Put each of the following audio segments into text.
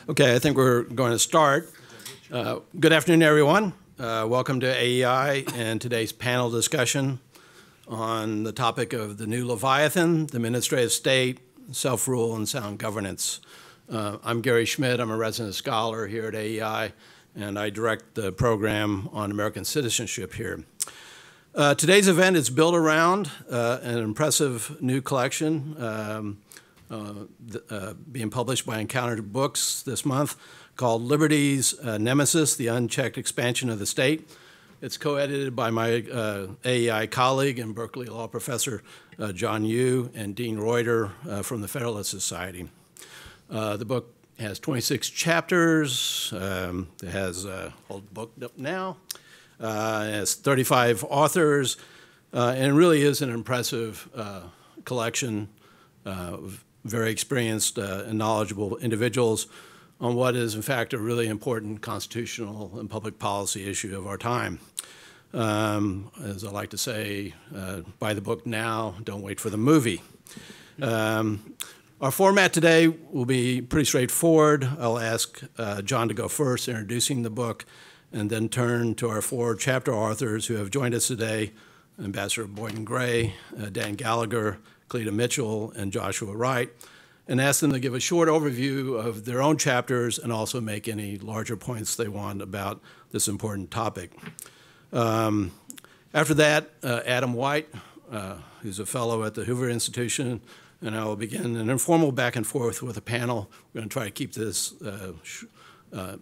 Okay, I think we're going to start. Good afternoon, everyone. Welcome to AEI and today's panel discussion on the topic of the new Leviathan, the administrative state, self-rule, and sound governance. I'm Gary Schmidt. I'm a resident scholar here at AEI, and I direct the program on American citizenship here. Today's event is built around an impressive new collection being published by Encounter Books this month called Liberty's Nemesis, the Unchecked Expansion of the State. It's co-edited by my AEI colleague and Berkeley Law Professor John Yoo and Dean Reuter from the Federalist Society. The book has 26 chapters. It has, hold the book up now, it has 35 authors, and it really is an impressive collection of very experienced and knowledgeable individuals on what is, in fact, a really important constitutional and public policy issue of our time. As I like to say, buy the book now, don't wait for the movie. Our format today will be pretty straightforward. I'll ask John to go first, introducing the book, and then turn to our four chapter authors who have joined us today, Ambassador Boyden Gray, Dan Gallagher, Cleta Mitchell, and Joshua Wright, and ask them to give a short overview of their own chapters and also make any larger points they want about this important topic. After that, Adam White, who's a fellow at the Hoover Institution, and I will begin an informal back and forth with a panel. We're going to try to keep this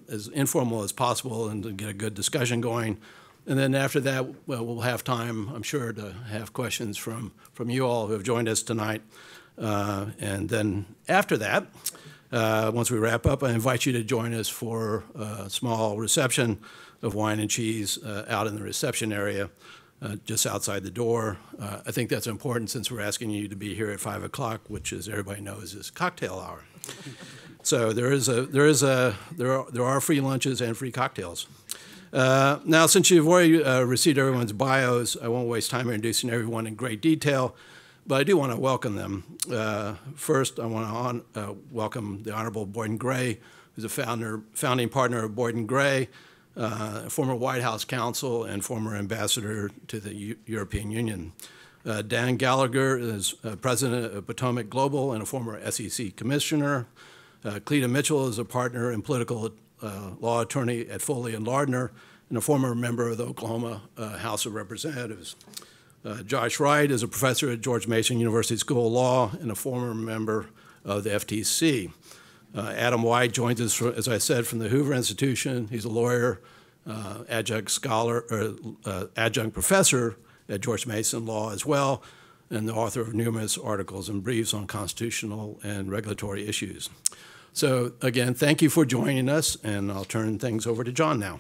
as informal as possible and to get a good discussion going. And then after that, well, we'll have time, I'm sure, to have questions from you all who have joined us tonight. And then after that, once we wrap up, I invite you to join us for a small reception of wine and cheese out in the reception area just outside the door. I think that's important since we're asking you to be here at 5 o'clock, which, as everybody knows, is cocktail hour. So there are free lunches and free cocktails. Now, since you've already received everyone's bios, I won't waste time introducing everyone in great detail, but I do want to welcome them. First, I want to welcome the Honorable Boyden Gray, who's a founding partner of Boyden Gray, former White House counsel and former ambassador to the European Union. Dan Gallagher is president of Potomac Global and a former SEC commissioner. Cleta Mitchell is a partner and political law attorney at Foley and Lardner and a former member of the Oklahoma House of Representatives. Josh Wright is a professor at George Mason University School of Law and a former member of the FTC. Adam White joins us, as I said, from the Hoover Institution. He's a lawyer, adjunct scholar, or adjunct professor at George Mason Law as well, and the author of numerous articles and briefs on constitutional and regulatory issues. So again, thank you for joining us, and I'll turn things over to John now.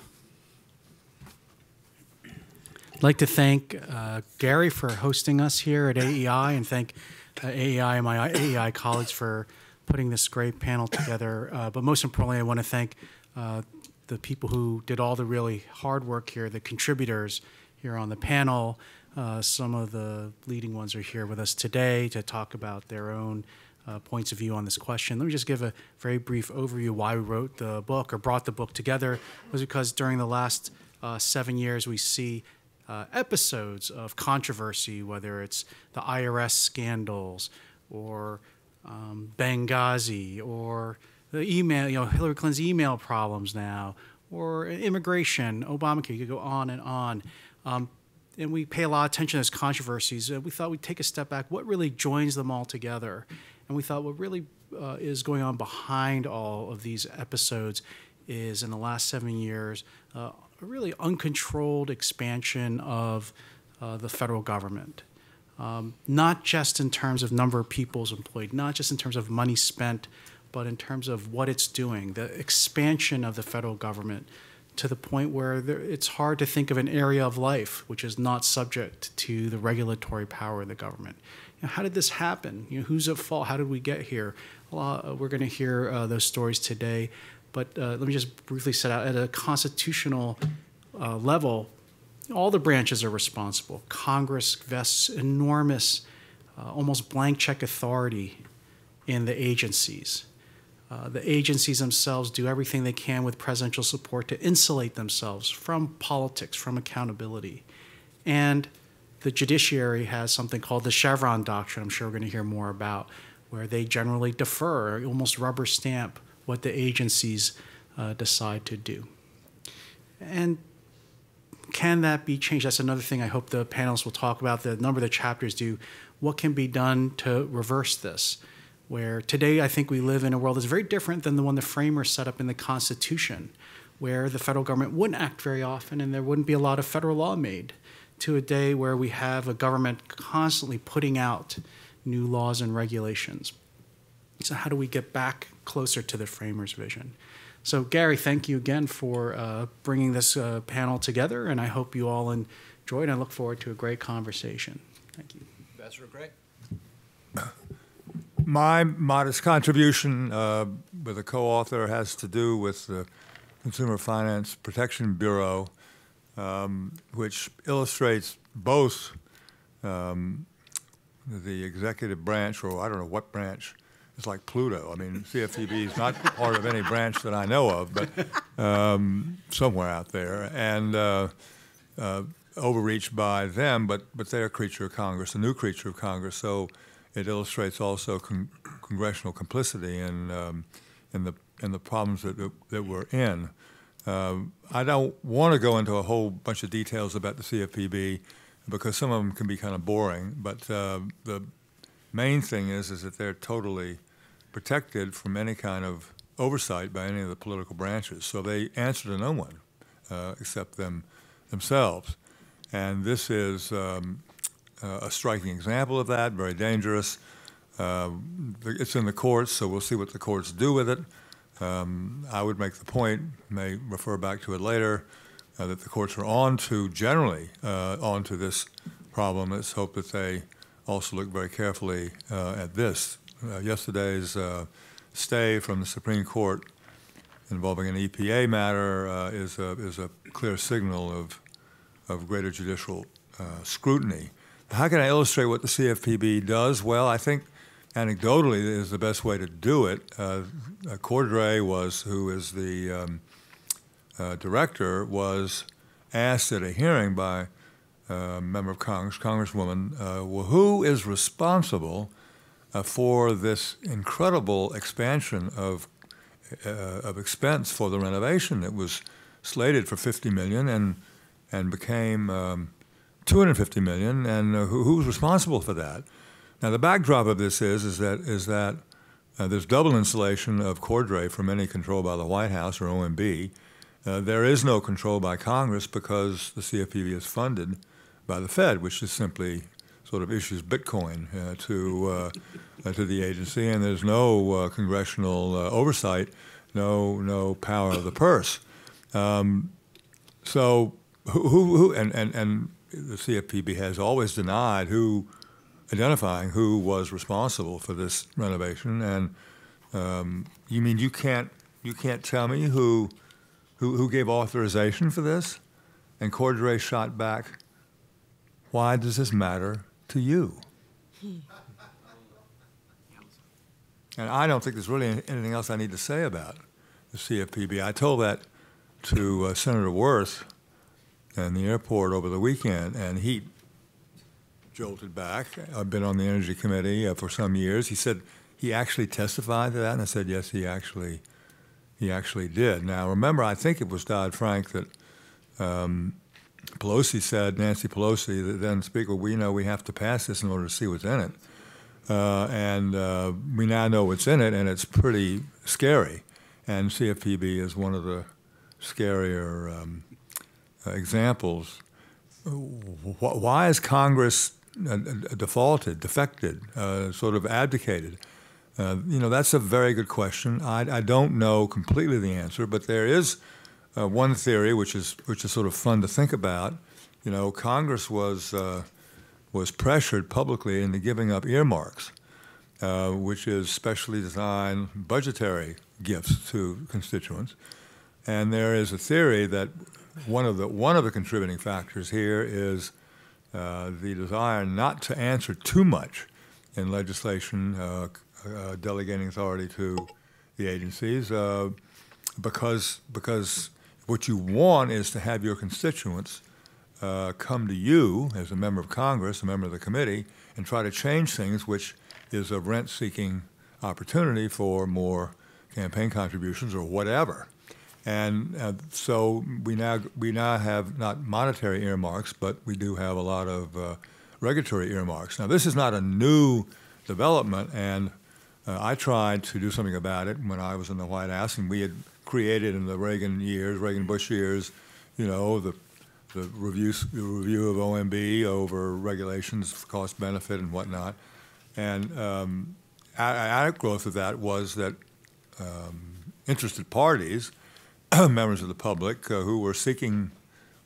I'd like to thank Gary for hosting us here at AEI, and thank AEI and my AEI colleagues for putting this great panel together. But most importantly, I want to thank the people who did all the really hard work here, the contributors here on the panel. Some of the leading ones are here with us today to talk about their own points of view on this question. Let me just give a very brief overview why we wrote the book or brought the book together. It was because during the last 7 years we see episodes of controversy, whether it's the IRS scandals or Benghazi or the email, Hillary Clinton's email problems now, or immigration, Obamacare, you could go on and on. And we pay a lot of attention to those controversies. We thought we'd take a step back. What really joins them all together? And we thought what really is going on behind all of these episodes is, in the last 7 years, a really uncontrolled expansion of the federal government. Not just in terms of number of people employed, not just in terms of money spent, but in terms of what it's doing, the expansion of the federal government to the point where it's hard to think of an area of life which is not subject to the regulatory power of the government. How did this happen? Who's at fault? How did we get here? We're going to hear those stories today, but let me just briefly set out at a constitutional level. All the branches are responsible. Congress vests enormous, almost blank check authority in the agencies. The agencies themselves do everything they can with presidential support to insulate themselves from politics, from accountability. And the judiciary has something called the Chevron doctrine, I'm sure we're going to hear more about, where they generally defer, almost rubber stamp what the agencies decide to do. And can that be changed? That's another thing I hope the panelists will talk about. The number of the chapters do. What can be done to reverse this? Where today I think we live in a world that's very different than the one the framers set up in the Constitution, where the federal government wouldn't act very often and there wouldn't be a lot of federal law made, to a day where we have a government constantly putting out new laws and regulations. So how do we get back closer to the framers' vision? So Gary, thank you again for bringing this panel together, and I hope you all enjoyed, and I look forward to a great conversation. Thank you. Ambassador Gray. My modest contribution with a co-author has to do with the Consumer Finance Protection Bureau, which illustrates both the executive branch, or I don't know what branch. It's like Pluto. I mean, CFPB is not part of any branch that I know of, but somewhere out there, and overreached by them, but they're a creature of Congress, a new creature of Congress. So it illustrates also congressional complicity in the problems that we're in. I don't want to go into a whole bunch of details about the CFPB because some of them can be kind of boring, but the main thing is that they're totally protected from any kind of oversight by any of the political branches. So they answer to no one except themselves. And this is a striking example of that, very dangerous. It's in the courts, so we'll see what the courts do with it. I would make the point, may refer back to it later, that the courts are generally onto this problem. Let's hope that they also look very carefully at this. Yesterday's stay from the Supreme Court involving an EPA matter is a clear signal of greater judicial scrutiny. How can I illustrate what the CFPB does? Well, I think anecdotally is the best way to do it. Cordray who is the director, was asked at a hearing by a member of Congress, Congresswoman, well, who is responsible for this incredible expansion of expense for the renovation that was slated for $50 million and became $250 million, and who's responsible for that? Now, the backdrop of this is that there's double insulation of Cordray from any control by the White House or OMB. There is no control by Congress because the CFPB is funded by the Fed, which is simply sort of issues Bitcoin to the agency, and there's no congressional oversight, no power of the purse. So and the CFPB has always denied identifying who was responsible for this renovation. And you mean you can't tell me who gave authorization for this? And Cordray shot back, why does this matter to you? And I don't think there's really anything else I need to say about the CFPB. I told that to Senator Worth in the airport over the weekend, and he jolted back. I've been on the Energy Committee for some years. He said he actually testified to that, and I said, yes, he actually did. Now, remember, I think it was Dodd-Frank that Pelosi said, Nancy Pelosi, the then Speaker, we know we have to pass this in order to see what's in it. And we now know what's in it, and it's pretty scary. And CFPB is one of the scarier examples. Why has Congress defected, sort of abdicated? That's a very good question. I don't know completely the answer, but there is one theory which is sort of fun to think about. Congress was pressured publicly into giving up earmarks, which is specially designed budgetary gifts to constituents. And there is a theory that one of the contributing factors here is the desire not to answer too much in legislation, delegating authority to the agencies because what you want is to have your constituents come to you as a member of Congress, a member of the committee, and try to change things, which is a rent-seeking opportunity for more campaign contributions or whatever. And so we now have not monetary earmarks, but we do have a lot of regulatory earmarks. Now, this is not a new development, and I tried to do something about it when I was in the White House, and we had created in the Reagan-Bush years, you know, the review of OMB over regulations, cost benefit, and whatnot. And outgrowth of that was that interested parties, members of the public who were seeking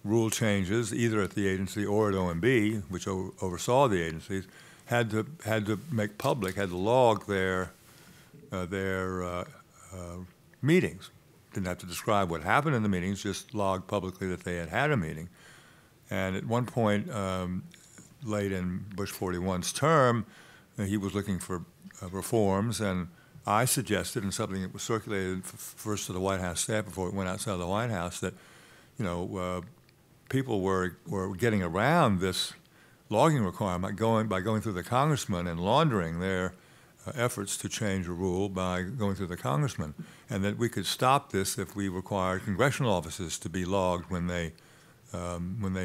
rule changes either at the agency or at OMB, which oversaw the agencies, had to make public, had to log their meetings. Didn't have to describe what happened in the meetings, just log publicly that they had a meeting. And at one point, late in Bush 41's term, he was looking for reforms, and I suggested, in something that was circulated first to the White House staff before it went outside the White House, that people were getting around this logging requirement by going through the congressman and laundering their efforts to change a rule by going through the congressman, and that we could stop this if we required congressional offices to be logged when they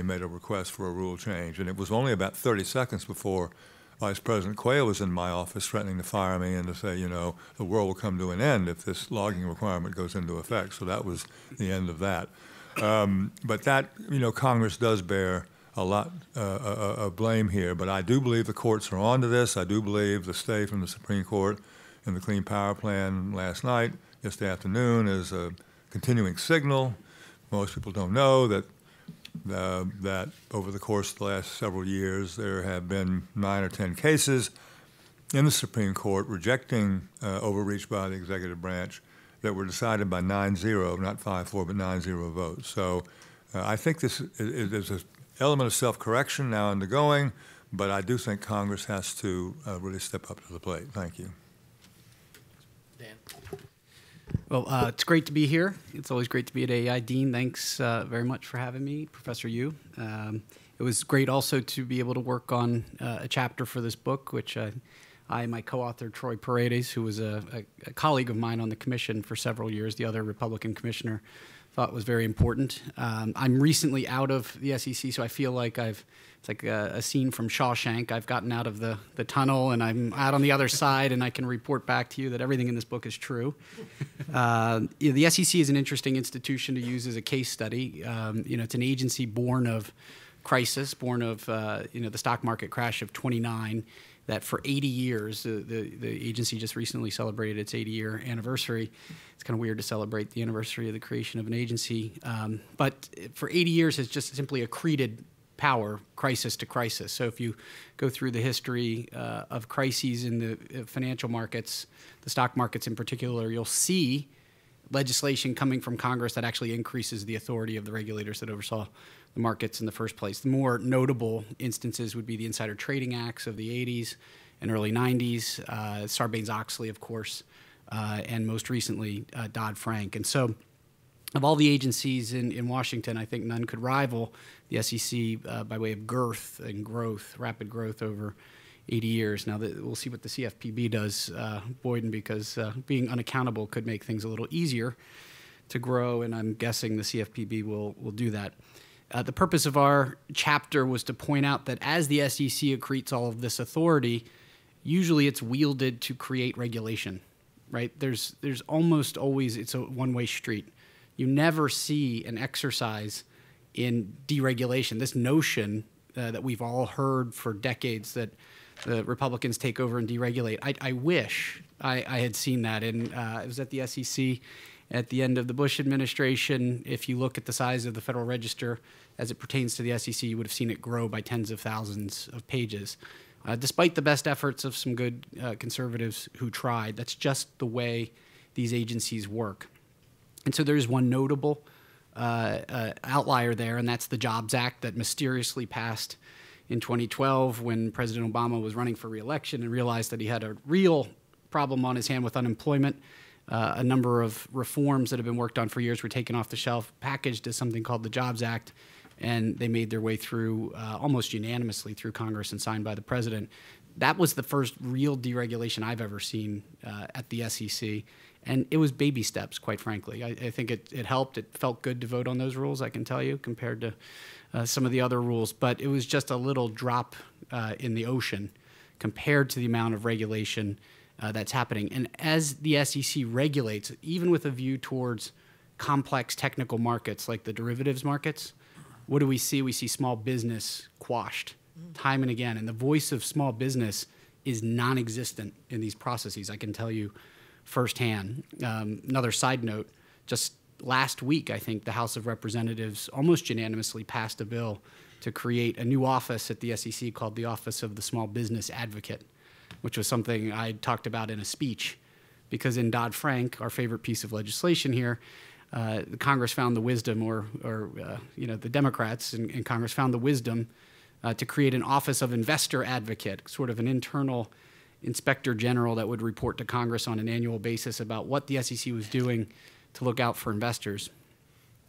made a request for a rule change. And it was only about 30 seconds before Vice President Quayle was in my office threatening to fire me and to say, you know, the world will come to an end if this logging requirement goes into effect. So that was the end of that. But that, you know, Congress does bear a lot of blame here. But I do believe the courts are onto this. I do believe the stay from the Supreme Court in the Clean Power Plan last night, yesterday afternoon, is a continuing signal. Most people don't know that over the course of the last several years, there have been 9 or 10 cases in the Supreme Court rejecting overreach by the executive branch that were decided by 9-0, not 5-4, but 9-0 votes. So I think there's an element of self-correction now undergoing, but I do think Congress has to really step up to the plate. Thank you. Dan. Well, it's great to be here. It's always great to be at AEI. Dean, thanks very much for having me. Professor Yu. It was great also to be able to work on a chapter for this book, which I and my co-author, Troy Paredes, who was a colleague of mine on the commission for several years, the other Republican commissioner, thought was very important. I'm recently out of the SEC, so I feel like it's like a scene from Shawshank. I've gotten out of the tunnel, and I'm out on the other side, and I can report back to you that everything in this book is true. The SEC is an interesting institution to use as a case study. It's an agency born of crisis, born of the stock market crash of '29, that for 80 years, the agency just recently celebrated its 80-year anniversary. It's kind of weird to celebrate the anniversary of the creation of an agency, but for 80 years has just simply accreted power, crisis to crisis. So if you go through the history of crises in the financial markets, the stock markets in particular, you'll see legislation coming from Congress that actually increases the authority of the regulators that oversaw the markets in the first place. The more notable instances would be the insider trading acts of the 80s and early 90s, Sarbanes-Oxley, of course, and most recently Dodd-Frank. And so of all the agencies in Washington, I think none could rival the SEC by way of girth and growth, rapid growth over 80 years. Now, we'll see what the CFPB does, Boyden, because being unaccountable could make things a little easier to grow, and I'm guessing the CFPB will do that. The purpose of our chapter was to point out that as the SEC accretes all of this authority, usually it's wielded to create regulation, right? There's almost always, it's a one-way street. You never see an exercise in deregulation. This notion that we've all heard for decades that the Republicans take over and deregulate, I wish I had seen that. And it was at the SEC at the end of the Bush administration. If you look at the size of the Federal Register as it pertains to the SEC, you would have seen it grow by tens of thousands of pages. Despite the best efforts of some good conservatives who tried, that's just the way these agencies work. And so there's one notable outlier there, and that's the Jobs Act that mysteriously passed in 2012 when President Obama was running for re-election and realized that he had a real problem on his hand with unemployment. a number of reforms that have been worked on for years were taken off the shelf, packaged as something called the Jobs Act, and they made their way through almost unanimously through Congress and signed by the president. That was the first real deregulation I've ever seen at the SEC, and it was baby steps, quite frankly. I think it helped. It felt good to vote on those rules, I can tell you, compared to some of the other rules, but it was just a little drop in the ocean compared to the amount of regulation that's happening. And as the SEC regulates, even with a view towards complex technical markets like the derivatives markets, what do we see? We see small business quashed time and again. And the voice of small business is non-existent in these processes, I can tell you firsthand. Another side note, just last week, I think the House of Representatives almost unanimously passed a bill to create a new office at the SEC called the Office of the Small Business Advocate, which was something I talked about in a speech, because in Dodd-Frank, our favorite piece of legislation here, Congress found the wisdom, or the Democrats in Congress found the wisdom to create an Office of Investor Advocate, sort of an internal inspector general that would report to Congress on an annual basis about what the SEC was doing to look out for investors.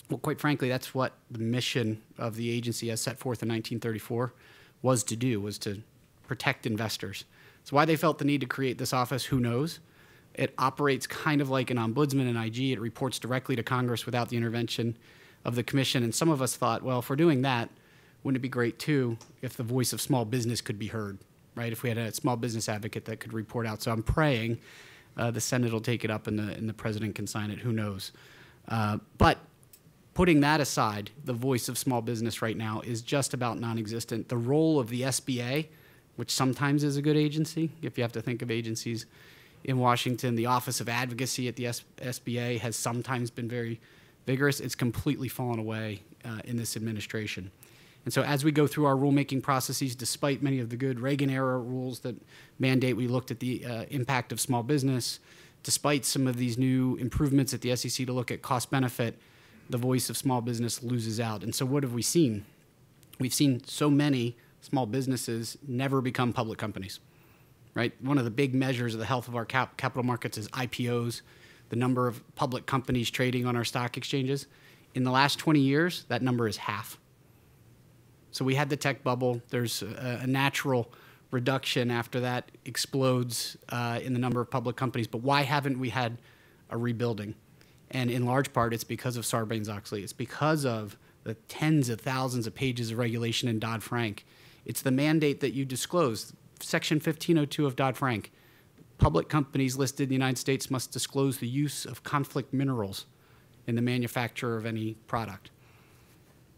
Well, quite frankly, that's what the mission of the agency as set forth in 1934 was to do, was to protect investors. So why they felt the need to create this office, who knows? It operates kind of like an ombudsman in IG. It reports directly to Congress without the intervention of the commission. And some of us thought, well, if we're doing that, wouldn't it be great, too, if the voice of small business could be heard, right? If we had a small business advocate that could report out. So I'm praying the Senate will take it up and the president can sign it. Who knows? But putting that aside, the voice of small business right now is just about non-existent. The role of the SBA, which sometimes is a good agency, if you have to think of agencies in Washington, the Office of Advocacy at the SBA has sometimes been very vigorous. It's completely fallen away in this administration. And so as we go through our rulemaking processes, despite many of the good Reagan-era rules that mandate we looked at the impact of small business, despite some of these new improvements at the SEC to look at cost-benefit, the voice of small business loses out. And so what have we seen? We've seen so many small businesses never become public companies, right? One of the big measures of the health of our capital markets is IPOs, the number of public companies trading on our stock exchanges. In the last 20 years, that number is half. So we had the tech bubble. There's a natural reduction after that explodes in the number of public companies. But why haven't we had a rebuilding? And in large part, it's because of Sarbanes-Oxley. It's because of the tens of thousands of pages of regulation in Dodd-Frank. It's the mandate that you disclose. Section 1502 of Dodd-Frank. Public companies listed in the United States must disclose the use of conflict minerals in the manufacture of any product.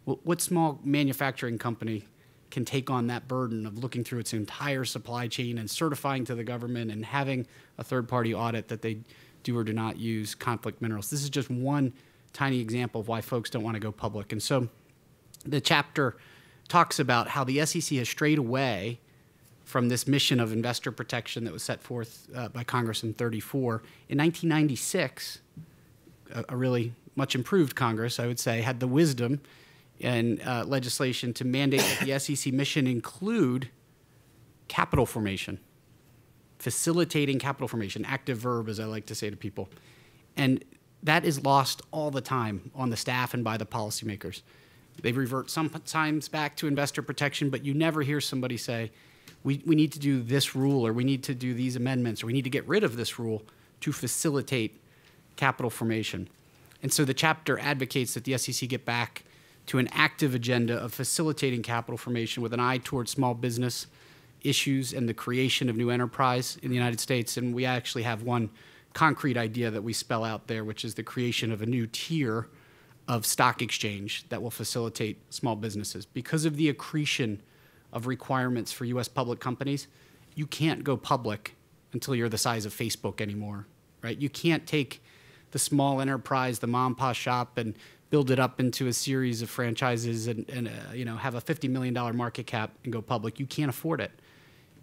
Well, what small manufacturing company can take on that burden of looking through its entire supply chain and certifying to the government and having a third-party audit that they do or do not use conflict minerals? This is just one tiny example of why folks don't want to go public. And so the chapter talks about how the SEC has strayed away from this mission of investor protection that was set forth by Congress in 34. In 1996, a really much improved Congress, I would say, had the wisdom and legislation to mandate that the SEC mission include capital formation, facilitating capital formation, active verb, as I like to say to people. And that is lost all the time on the staff and by the policymakers. They revert sometimes back to investor protection, but you never hear somebody say, we need to do this rule, or we need to do these amendments, or we need to get rid of this rule to facilitate capital formation. And so the chapter advocates that the SEC get back to an active agenda of facilitating capital formation with an eye towards small business issues and the creation of new enterprise in the United States. And we actually have one concrete idea that we spell out there, which is the creation of a new tier of stock exchange that will facilitate small businesses. Because of the accretion of requirements for U.S. public companies, you can't go public until you're the size of Facebook anymore, right? You can't take the small enterprise, the mom and pop shop, and build it up into a series of franchises and have a $50 million market cap and go public. You can't afford it.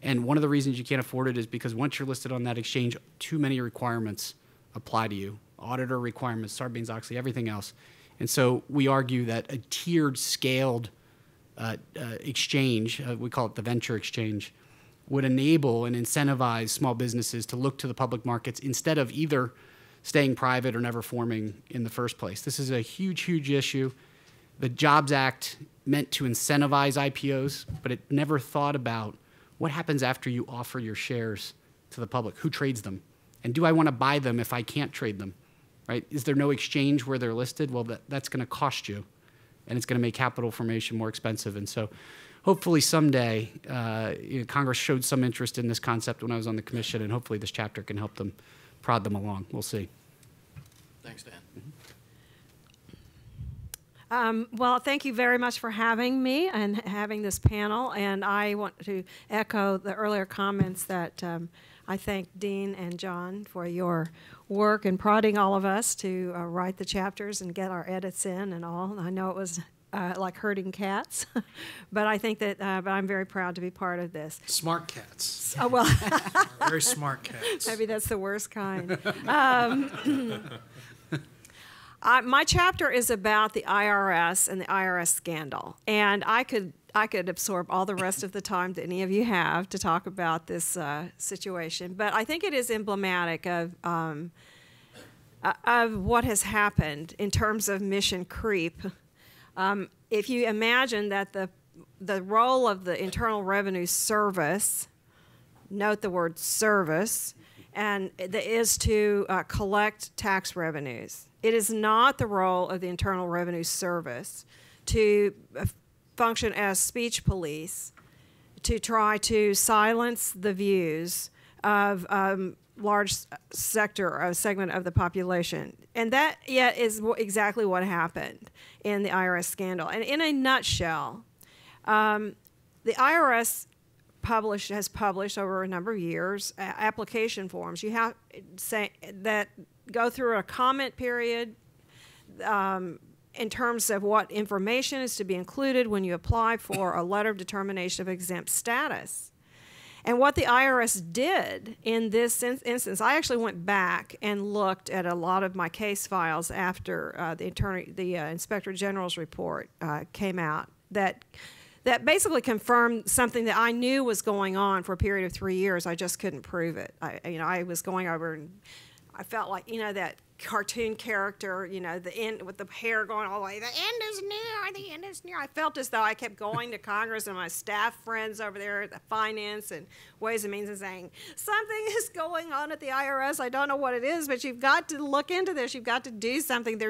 And one of the reasons you can't afford it is because once you're listed on that exchange, too many requirements apply to you. Auditor requirements, Sarbanes-Oxley, everything else. And so we argue that a tiered, scaled exchange, we call it the venture exchange, would enable and incentivize small businesses to look to the public markets instead of either staying private or never forming in the first place. This is a huge, huge issue. The Jobs Act meant to incentivize IPOs, but it never thought about what happens after you offer your shares to the public. Who trades them? And do I want to buy them if I can't trade them? Right? Is there no exchange where they're listed? Well, that's going to cost you, and it's going to make capital formation more expensive. And so hopefully someday Congress showed some interest in this concept when I was on the commission, and hopefully this chapter can help them prod them along. We'll see. Thanks, Dan. Well, thank you very much for having me and having this panel. And I want to echo the earlier comments that I thank Dean and John for your work in prodding all of us to write the chapters and get our edits in and all. I know it was like herding cats, but I think that but I'm very proud to be part of this. Smart cats. Oh, well, Very smart cats. maybe that's the worst kind. My chapter is about the IRS and the IRS scandal, and I could absorb all the rest of the time that any of you have to talk about this situation, but I think it is emblematic of what has happened in terms of mission creep. If you imagine that the role of the Internal Revenue Service, note the word service, and is to collect tax revenues. It is not the role of the Internal Revenue Service to function as speech police, to try to silence the views of large segment of the population. And that yet is exactly what happened in the IRS scandal. And in a nutshell, the IRS has published over a number of years application forms. You have that go through a comment period in terms of what information is to be included when you apply for a letter of determination of exempt status. And what the IRS did in this instance, I actually went back and looked at a lot of my case files after the Inspector General's report came out that basically confirmed something that I knew was going on for a period of 3 years. I just couldn't prove it. I was going over and I felt like, that cartoon character, the end with the hair going all the way, the end is near, the end is near. I felt as though I kept going to Congress and my staff friends over there at the Finance and Ways and Means and saying, something is going on at the IRS. I don't know what it is, but you've got to look into this. You've got to do something.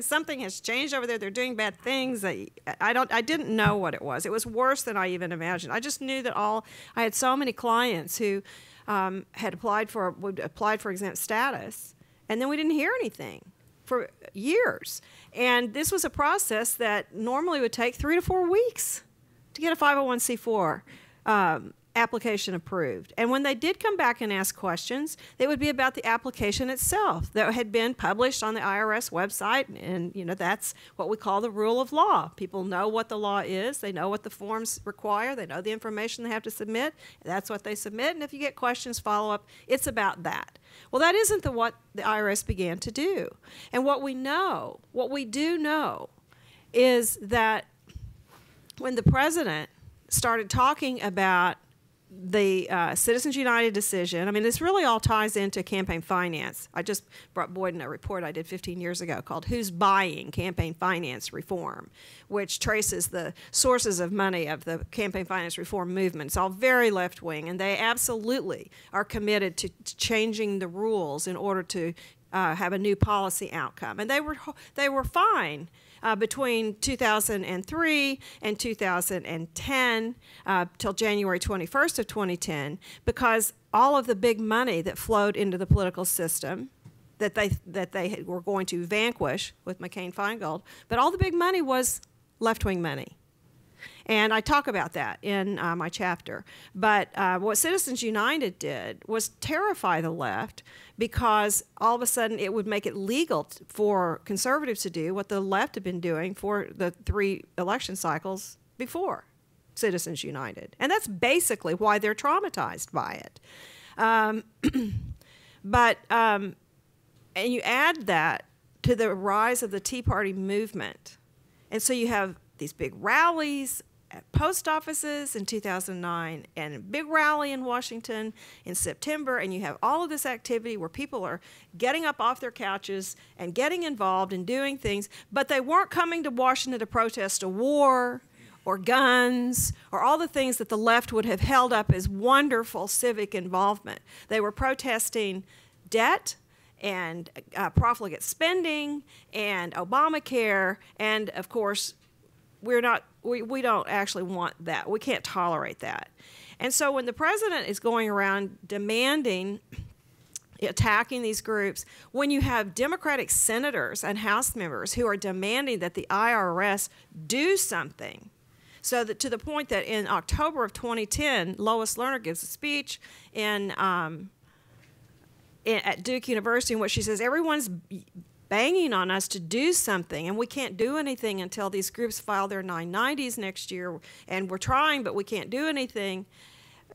Something has changed over there. They're doing bad things. I didn't know what it was. It was worse than I even imagined. I just knew that I had so many clients who had applied for exempt status, and then we didn't hear anything for years. And this was a process that normally would take 3 to 4 weeks to get a 501c4 application approved. And when they did come back and ask questions, they would be about the application itself that had been published on the IRS website. And that's what we call the rule of law. People know what the law is. They know what the forms require. They know the information they have to submit. That's what they submit. And if you get questions, follow up. It's about that. Well, that isn't what the IRS began to do. And what we do know, is that when the president started talking about the Citizens United decision, this really all ties into campaign finance. I just brought Boyd in a report I did 15 years ago called Who's Buying Campaign Finance Reform, which traces the sources of money of the campaign finance reform movement. It's all very left-wing, and they absolutely are committed to changing the rules in order to have a new policy outcome. And they were fine between 2003 and 2010 till January 21st of 2010, because all of the big money that flowed into the political system that they were going to vanquish with McCain-Feingold, but all the big money was left-wing money. And I talk about that in my chapter. But what Citizens United did was terrify the left, because all of a sudden it would make it legal for conservatives to do what the left had been doing for the 3 election cycles before Citizens United. And that's basically why they're traumatized by it. And you add that to the rise of the Tea Party movement. And so you have these big rallies at post offices in 2009 and a big rally in Washington in September, and you have all of this activity where people are getting up off their couches and getting involved and doing things, but they weren't coming to Washington to protest a war or guns or all the things that the left would have held up as wonderful civic involvement. They were protesting debt and profligate spending and Obamacare, and of course we don't actually want that. We can't tolerate that. And so when the president is going around demanding, attacking these groups, when you have Democratic senators and House members who are demanding that the IRS do something, so that to the point that in October of 2010, Lois Lerner gives a speech at Duke University in which she says, everyone's banging on us to do something, and we can't do anything until these groups file their 990s next year, and we're trying, but we can't do anything.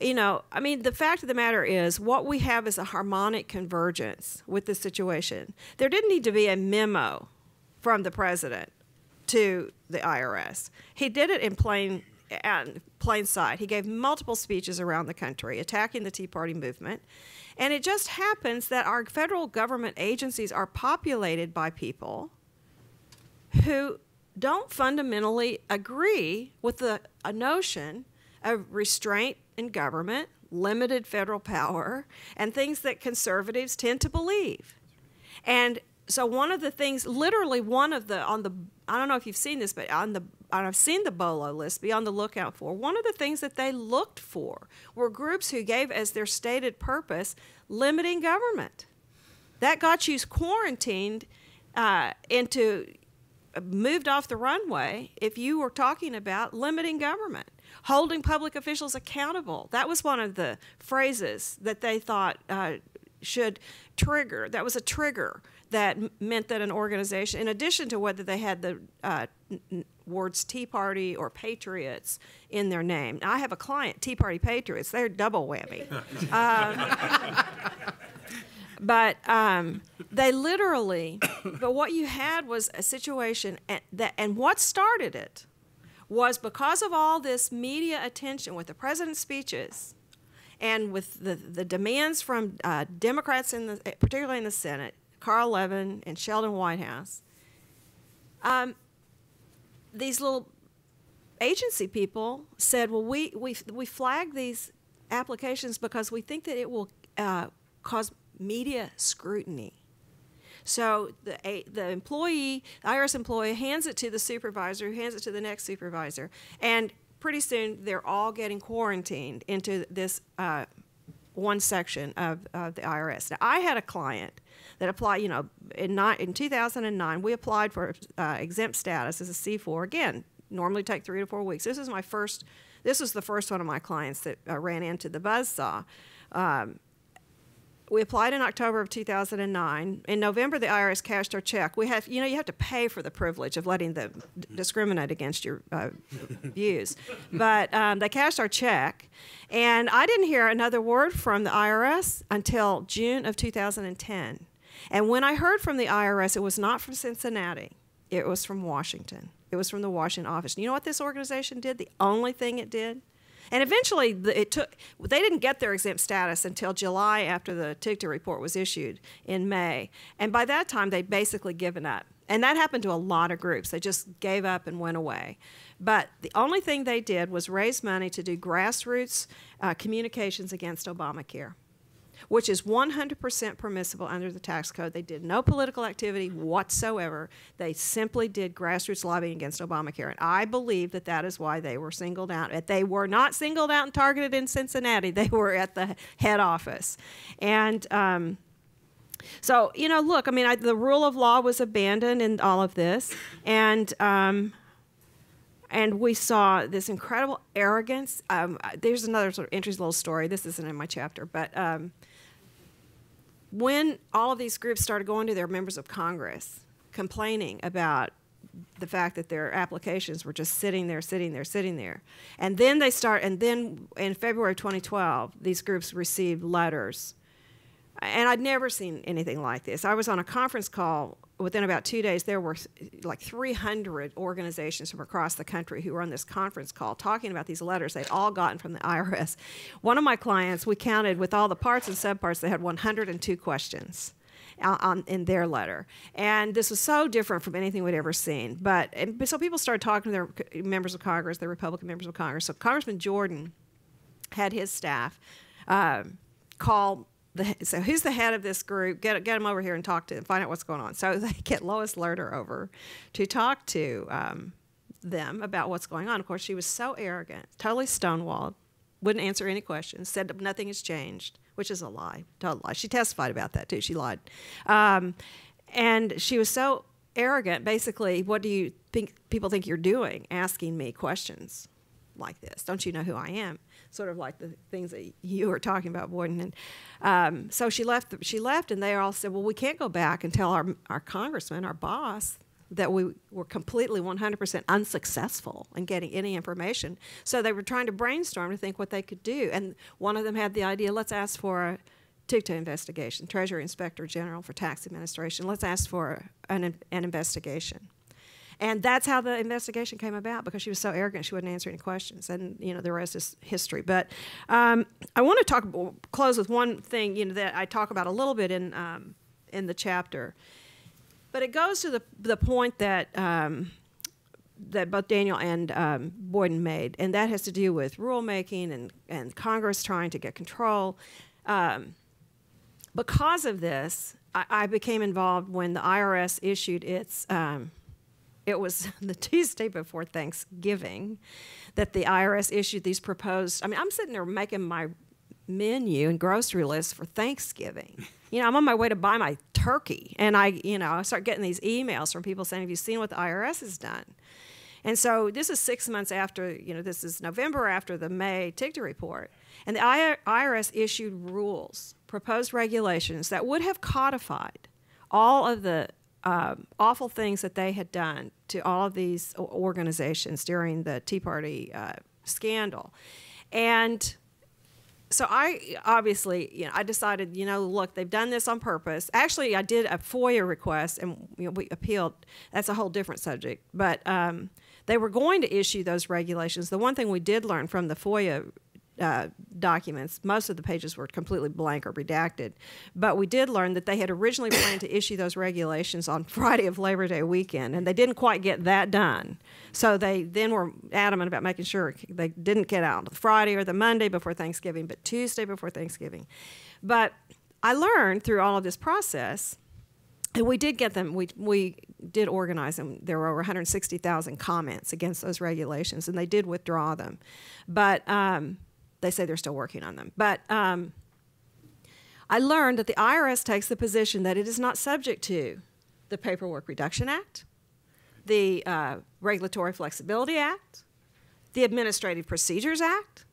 You know, I mean, the fact of the matter is what we have is a harmonic convergence with the situation. There didn't need to be a memo from the president to the IRS. He did it in plain sight. He gave multiple speeches around the country attacking the Tea Party movement. And it just happens that our federal government agencies are populated by people who don't fundamentally agree with a notion of restraint in government, limited federal power, and things that conservatives tend to believe. And so one of the things, literally one of the, I don't know if you've seen this, but I've seen the BOLO list, be on the lookout for. One of the things that they looked for were groups who gave as their stated purpose limiting government. That got you quarantined moved off the runway if you were talking about limiting government, holding public officials accountable. That was one of the phrases that they thought should trigger. That was a trigger that meant that an organization, in addition to whether they had the words Tea Party or Patriots in their name. Now, I have a client, Tea Party Patriots. They're double whammy. But they literally, but what you had was a situation, and what started it was because of all this media attention with the president's speeches and with the demands from Democrats, particularly in the Senate, Carl Levin and Sheldon Whitehouse, these little agency people said, well, we flag these applications because we think that it will cause media scrutiny. So the employee, the IRS employee, hands it to the supervisor, who hands it to the next supervisor, and pretty soon they're all getting quarantined into this one section of the IRS. Now, I had a client that applied, you know, in 2009, we applied for exempt status as a C4. Again, normally take 3 to 4 weeks. This was the first one of my clients that ran into the buzzsaw. We applied in October of 2009. In November, the IRS cashed our check. You have to pay for the privilege of letting them discriminate against your views. But they cashed our check, and I didn't hear another word from the IRS until June of 2010. And when I heard from the IRS, it was not from Cincinnati. It was from Washington. It was from the Washington office. You know what this organization did? The only thing it did? And eventually, they didn't get their exempt status until July after the TIGTA report was issued in May. And by that time, they'd basically given up. And that happened to a lot of groups. They just gave up and went away. But the only thing they did was raise money to do grassroots communications against Obamacare, which is 100% permissible under the tax code. They did no political activity whatsoever. They simply did grassroots lobbying against Obamacare. And I believe that that is why they were singled out. They were not singled out and targeted in Cincinnati. They were at the head office. And so, you know, look, I mean, the rule of law was abandoned in all of this. And we saw this incredible arrogance. There's another sort of interesting little story. This isn't in my chapter, but when all of these groups started going to their members of Congress complaining about the fact that their applications were just sitting there, and then in February of 2012, these groups received letters. And I'd never seen anything like this. I was on a conference call within about 2 days, there were like 300 organizations from across the country who were on this conference call talking about these letters they'd all gotten from the IRS. One of my clients, we counted with all the parts and subparts, they had 102 questions in their letter. And this was so different from anything we'd ever seen. So people started talking to their members of Congress, their Republican members of Congress. So Congressman Jordan had his staff call so who's the head of this group? Get him over here and talk to him, find out what's going on. So they get Lois Lerner over to talk to them about what's going on. Of course, she was so arrogant, totally stonewalled, wouldn't answer any questions, said that nothing has changed, which is a lie, total lie. She testified about that too. She lied. And she was so arrogant, basically, what do you think people think you're doing, asking me questions like this? Don't you know who I am? Sort of like the things that you were talking about, Boyden. And so she left, and they all said, well, we can't go back and tell our congressman, our boss, that we were completely 100% unsuccessful in getting any information. So they were trying to brainstorm to think what they could do. And one of them had the idea, let's ask for a TIGTA investigation, Treasury Inspector General for Tax Administration. Let's ask for an investigation. And that's how the investigation came about, because she was so arrogant she wouldn't answer any questions. And, the rest is history. But I want to close with one thing, that I talk about a little bit in the chapter. But it goes to the point that that both Daniel and Boyden made, and that has to do with rulemaking and Congress trying to get control. Because of this, I became involved when the IRS issued its it was the Tuesday before Thanksgiving that the IRS issued these proposed. I'm sitting there making my menu and grocery list for Thanksgiving. I'm on my way to buy my turkey, and I start getting these emails from people saying, have you seen what the IRS has done? And so this is 6 months after, this is November after the May TIGTA report. And the IRS issued rules, proposed regulations that would have codified all of the awful things that they had done to all of these organizations during the Tea Party scandal. And so I obviously, I decided, look, they've done this on purpose. Actually, I did a FOIA request, and we appealed. That's a whole different subject. But they were going to issue those regulations. The one thing we did learn from the FOIA documents, most of the pages were completely blank or redacted, but we did learn that they had originally planned to issue those regulations on Friday of Labor Day weekend, and they didn't quite get that done. So they then were adamant about making sure they didn't get out the Friday or the Monday before Thanksgiving, but Tuesday before Thanksgiving. But I learned through all of this process, and we did get them, we did organize them. There were over 160,000 comments against those regulations, and they did withdraw them. But they say they're still working on them. But I learned that the IRS takes the position that it is not subject to the Paperwork Reduction Act, the Regulatory Flexibility Act, the Administrative Procedures Act.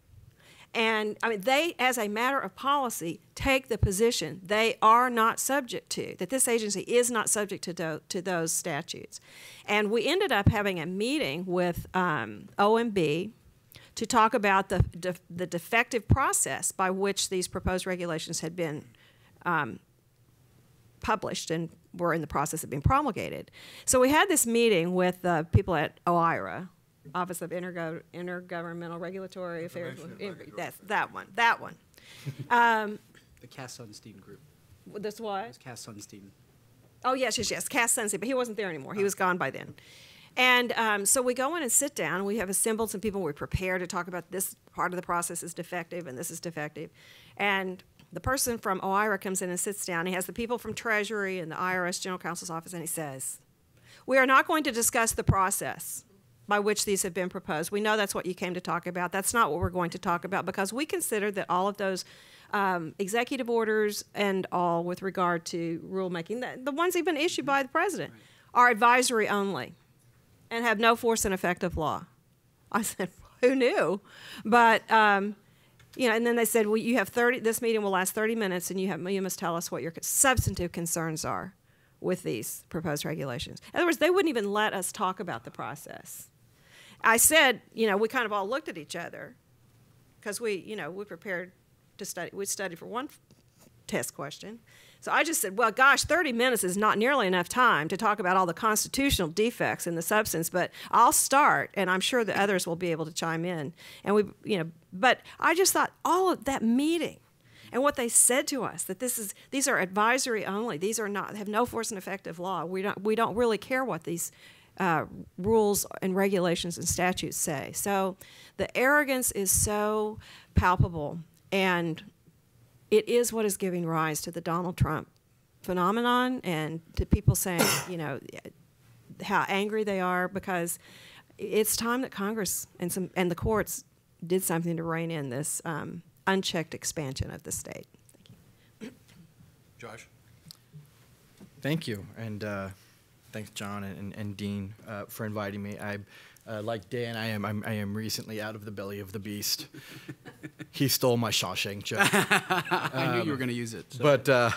And they, as a matter of policy, take the position they are not subject to, that this agency is not subject to those statutes. And we ended up having a meeting with OMB to talk about the defective process by which these proposed regulations had been published and were in the process of being promulgated. So we had this meeting with people at OIRA, Office of Intergovernmental Regulatory Affairs. That's that one. The Cass Sunstein group. This what? It was Cass Sunstein. Oh, yes, Cass Sunstein, but he wasn't there anymore. He was gone by then. And so we go in and sit down. We have assembled some people. We prepare to talk about this part of the process is defective and this is defective. And the person from OIRA comes in and sits down. He has the people from Treasury and the IRS General Counsel's Office, and he says, we are not going to discuss the process by which these have been proposed. We know that's what you came to talk about. That's not what we're going to talk about, because we consider that all of those executive orders and all with regard to rulemaking, the ones even issued by the president, are advisory only and have no force and effect of law. I said, who knew? But, and then they said, well, you have 30, this meeting will last 30 minutes, and you must tell us what your substantive concerns are with these proposed regulations. In other words, they wouldn't even let us talk about the process. I said, we kind of all looked at each other, because we prepared to study. We studied for one test question. So I just said, well, gosh, 30 minutes is not nearly enough time to talk about all the constitutional defects in the substance, but I'll start, and I'm sure the others will be able to chime in. And but I just thought all of that meeting and what they said to us, that these are advisory only. These are not, have no force and effect of law. We don't really care what these rules and regulations and statutes say. So the arrogance is so palpable, and it is what is giving rise to the Donald Trump phenomenon and to people saying, how angry they are, because it's time that Congress and the courts did something to rein in this unchecked expansion of the state. Thank you. Josh? Thank you, and thanks, John and Dean, for inviting me. Like Dan, I am recently out of the belly of the beast. He stole my Shawshank joke. I knew you were going to use it. So.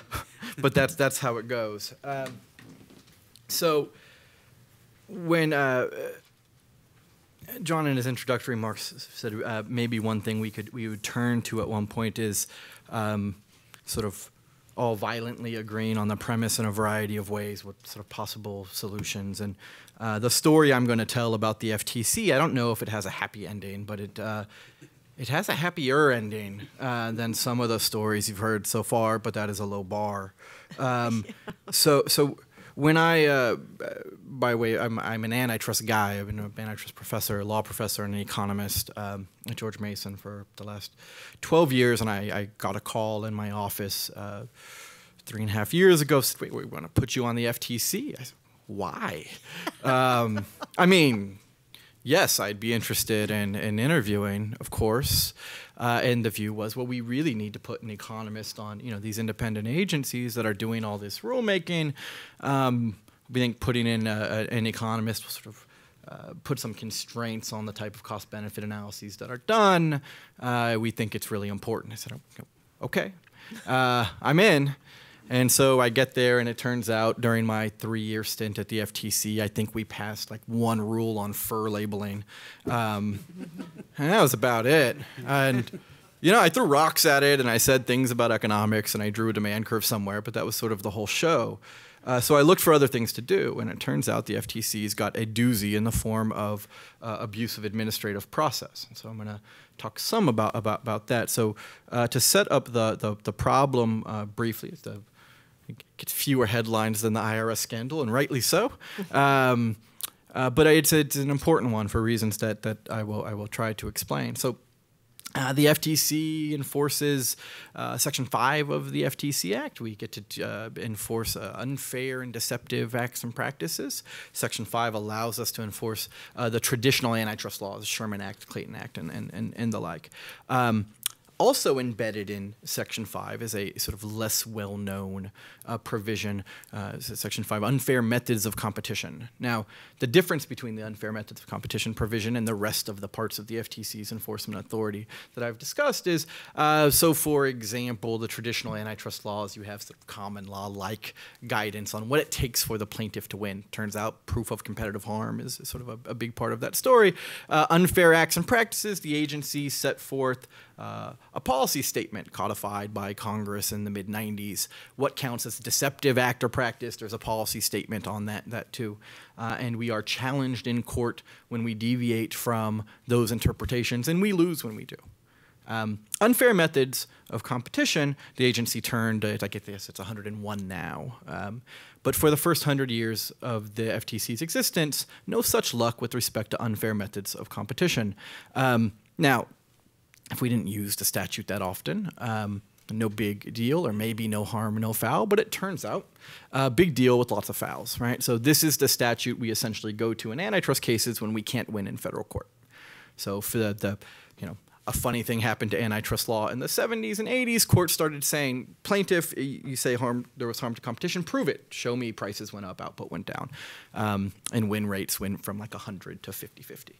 But that's how it goes. So when John in his introductory remarks said maybe one thing we would turn to at one point is sort of all violently agreeing on the premise in a variety of ways, what sort of possible solutions. And the story I'm going to tell about the FTC, I don't know if it has a happy ending, but it has a happier ending than some of the stories you've heard so far, but that is a low bar. So when by way, I'm an antitrust guy. I've been an antitrust professor, law professor, and an economist at George Mason for the last 12 years, and I got a call in my office 3.5 years ago, said, wait, we want to put you on the FTC. I said, why? I mean, yes, I'd be interested in interviewing, of course. And the view was, well, we really need to put an economist on, these independent agencies that are doing all this rulemaking. We think putting in an economist will sort of put some constraints on the type of cost-benefit analyses that are done. We think it's really important. I said, okay, I'm in. And so I get there, and it turns out during my 3-year stint at the FTC, I think we passed like one rule on fur labeling. And that was about it. And, I threw rocks at it, and I said things about economics, and I drew a demand curve somewhere, but that was sort of the whole show. So I looked for other things to do, and it turns out the FTC's got a doozy in the form of abusive administrative process. And so I'm going to talk some about that. So to set up the problem briefly, it gets fewer headlines than the IRS scandal, and rightly so. But it's an important one for reasons that I will try to explain. So the FTC enforces Section 5 of the FTC Act. We get to enforce unfair and deceptive acts and practices. Section 5 allows us to enforce the traditional antitrust laws, Sherman Act, Clayton Act, and the like. Also embedded in Section 5 is a sort of less well-known provision, Section 5, unfair methods of competition. Now, the difference between the unfair methods of competition provision and the rest of the parts of the FTC's enforcement authority that I've discussed is, so for example, the traditional antitrust laws, you have sort of common law-like guidance on what it takes for the plaintiff to win. Turns out proof of competitive harm is sort of a big part of that story. Unfair acts and practices, the agency set forth a policy statement codified by Congress in the mid-90s. What counts as a deceptive act or practice? There's a policy statement on that too. And we are challenged in court when we deviate from those interpretations, and we lose when we do. Unfair methods of competition, the agency turned, I get this, it's 101 now. But for the first 100 years of the FTC's existence, no such luck with respect to unfair methods of competition. Now, if we didn't use the statute that often, no big deal, or maybe no harm, no foul, but it turns out big deal with lots of fouls, right? So this is the statute we essentially go to in antitrust cases when we can't win in federal court. So for a funny thing happened to antitrust law in the 70s and 80s. Courts started saying, plaintiff, you say there was harm to competition, prove it. Show me prices went up, output went down. And win rates went from like 100 to 50-50.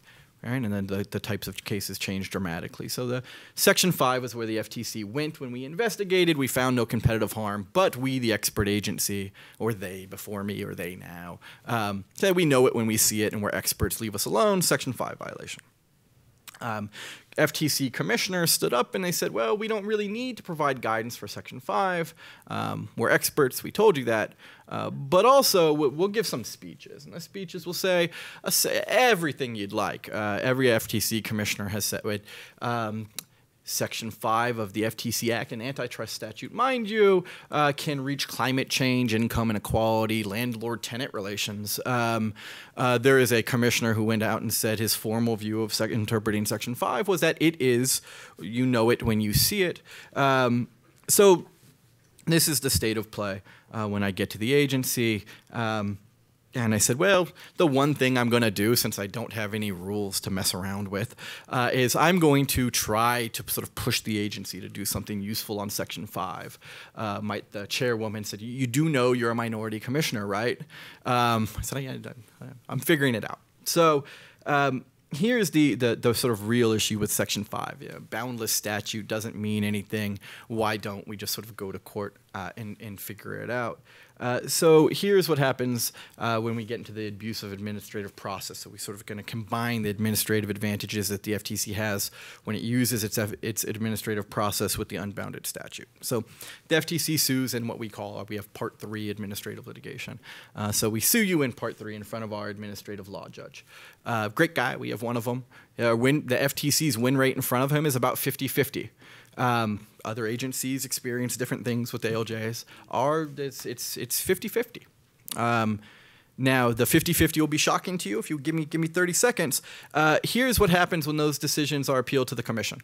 Right? And then the types of cases changed dramatically. So the Section 5 is where the FTC went when we investigated. We found no competitive harm, but we, the expert agency, or they before me, or they now, said we know it when we see it, and we're experts, leave us alone, Section 5 violation. FTC commissioners stood up and they said, well, we don't really need to provide guidance for Section 5. We're experts, we told you that. But also, we'll give some speeches. And the speeches will say everything you'd like. Every FTC commissioner has said it. Section 5 of the FTC Act, an antitrust statute, mind you, can reach climate change, income inequality, landlord-tenant relations. There is a commissioner who went out and said his formal view of interpreting Section 5 was that it is, you know it when you see it. So this is the state of play when I get to the agency. And I said, well, the one thing I'm going to do, since I don't have any rules to mess around with, is I'm going to try to sort of push the agency to do something useful on Section 5. The chairwoman said, you do know you're a minority commissioner, right? I said, yeah, I'm figuring it out. So here's the sort of real issue with Section 5. Yeah, boundless statute doesn't mean anything. Why don't we just sort of go to court and figure it out? So here's what happens when we get into the abuse of administrative process. So we sort of going to combine the administrative advantages that the FTC has when it uses its administrative process with the unbounded statute. So the FTC sues in what we call, we have Part 3 administrative litigation. So we sue you in Part 3 in front of our administrative law judge. Great guy, we have one of them. The FTC's win rate in front of him is about 50-50. Other agencies experience different things with ALJs. It's 50-50. Now, the 50-50 will be shocking to you if you give me 30 seconds. Here's what happens when those decisions are appealed to the commission.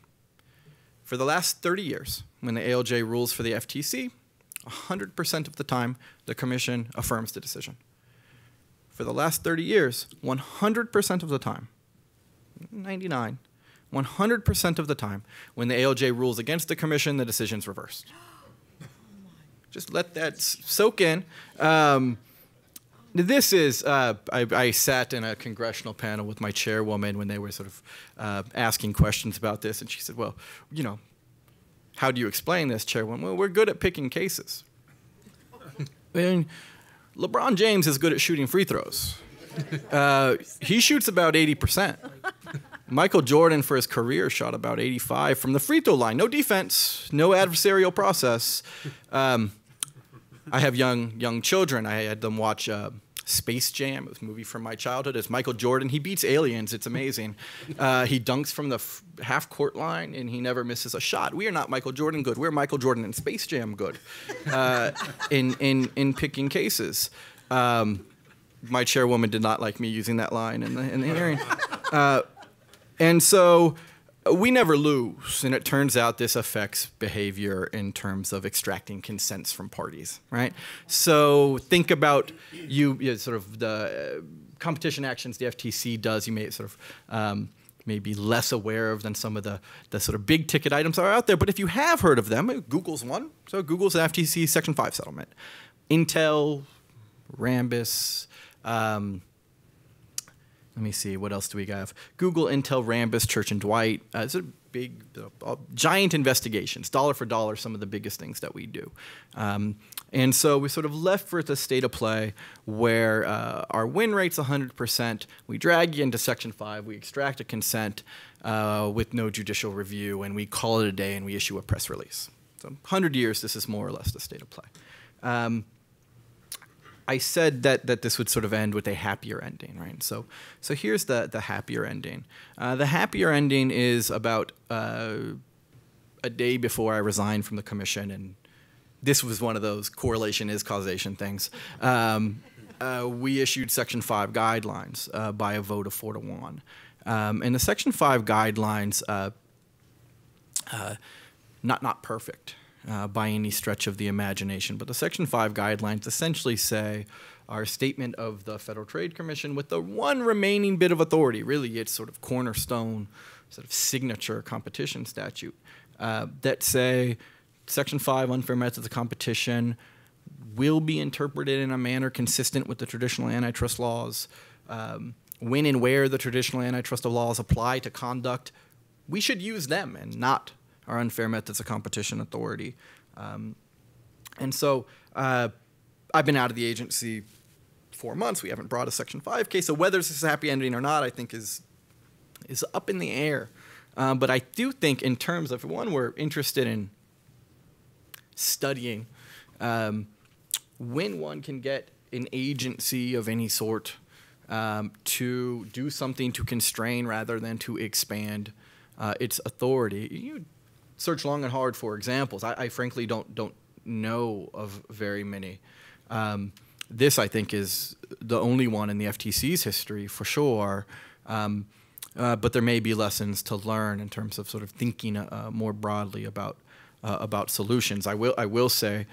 For the last 30 years, when the ALJ rules for the FTC, 100% of the time, the commission affirms the decision. For the last 30 years, 100% of the time, 99, 100% of the time, when the ALJ rules against the commission, the decision's reversed. Just let that soak in. This is, I sat in a congressional panel with my chairwoman when they were sort of asking questions about this, and she said, well, you know, how do you explain this, chairwoman? Well, we're good at picking cases. I mean, LeBron James is good at shooting free throws. He shoots about 80%. Michael Jordan, for his career, shot about 85 from the free throw line. No defense, no adversarial process. I have young children. I had them watch Space Jam. It was a movie from my childhood. It's Michael Jordan. He beats aliens. It's amazing. He dunks from the half-court line, and he never misses a shot. We are not Michael Jordan good. We're Michael Jordan in Space Jam good in picking cases. My chairwoman did not like me using that line in the hearing. And so we never lose, and it turns out this affects behavior in terms of extracting consents from parties, right? So think about sort of the competition actions the FTC does. You may sort of maybe less aware of than some of the sort of big ticket items are out there. But if you have heard of them, Google's one. So Google's an FTC Section 5 settlement. Intel, Rambus. Let me see, what else do we have? Google, Intel, Rambus, Church & Dwight. It's a big, giant investigations, dollar for dollar, some of the biggest things that we do. And so we sort of left for the state of play where our win rate's 100%. We drag you into Section 5. We extract a consent with no judicial review, and we call it a day, and we issue a press release. So 100 years, this is more or less the state of play. I said that this would sort of end with a happier ending, right? So here's the happier ending. The happier ending is about a day before I resigned from the commission, and this was one of those correlation is causation things. We issued Section 5 guidelines by a vote of 4-1. And the Section 5 guidelines, not perfect. By any stretch of the imagination. But the Section 5 guidelines essentially say our statement of the Federal Trade Commission with the one remaining bit of authority, really its sort of cornerstone, sort of signature competition statute, that say Section 5 unfair methods of competition will be interpreted in a manner consistent with the traditional antitrust laws. When and where the traditional antitrust laws apply to conduct, we should use them and not our unfair methods of competition authority. And so I've been out of the agency 4 months. We haven't brought a Section 5 case. So whether this is a happy ending or not, I think is up in the air. But I do think in terms of, one, we're interested in studying when one can get an agency of any sort to do something to constrain rather than to expand its authority. You search long and hard for examples. I frankly don't know of very many. This, I think, is the only one in the FTC's history for sure. But there may be lessons to learn in terms of sort of thinking more broadly about solutions. I will say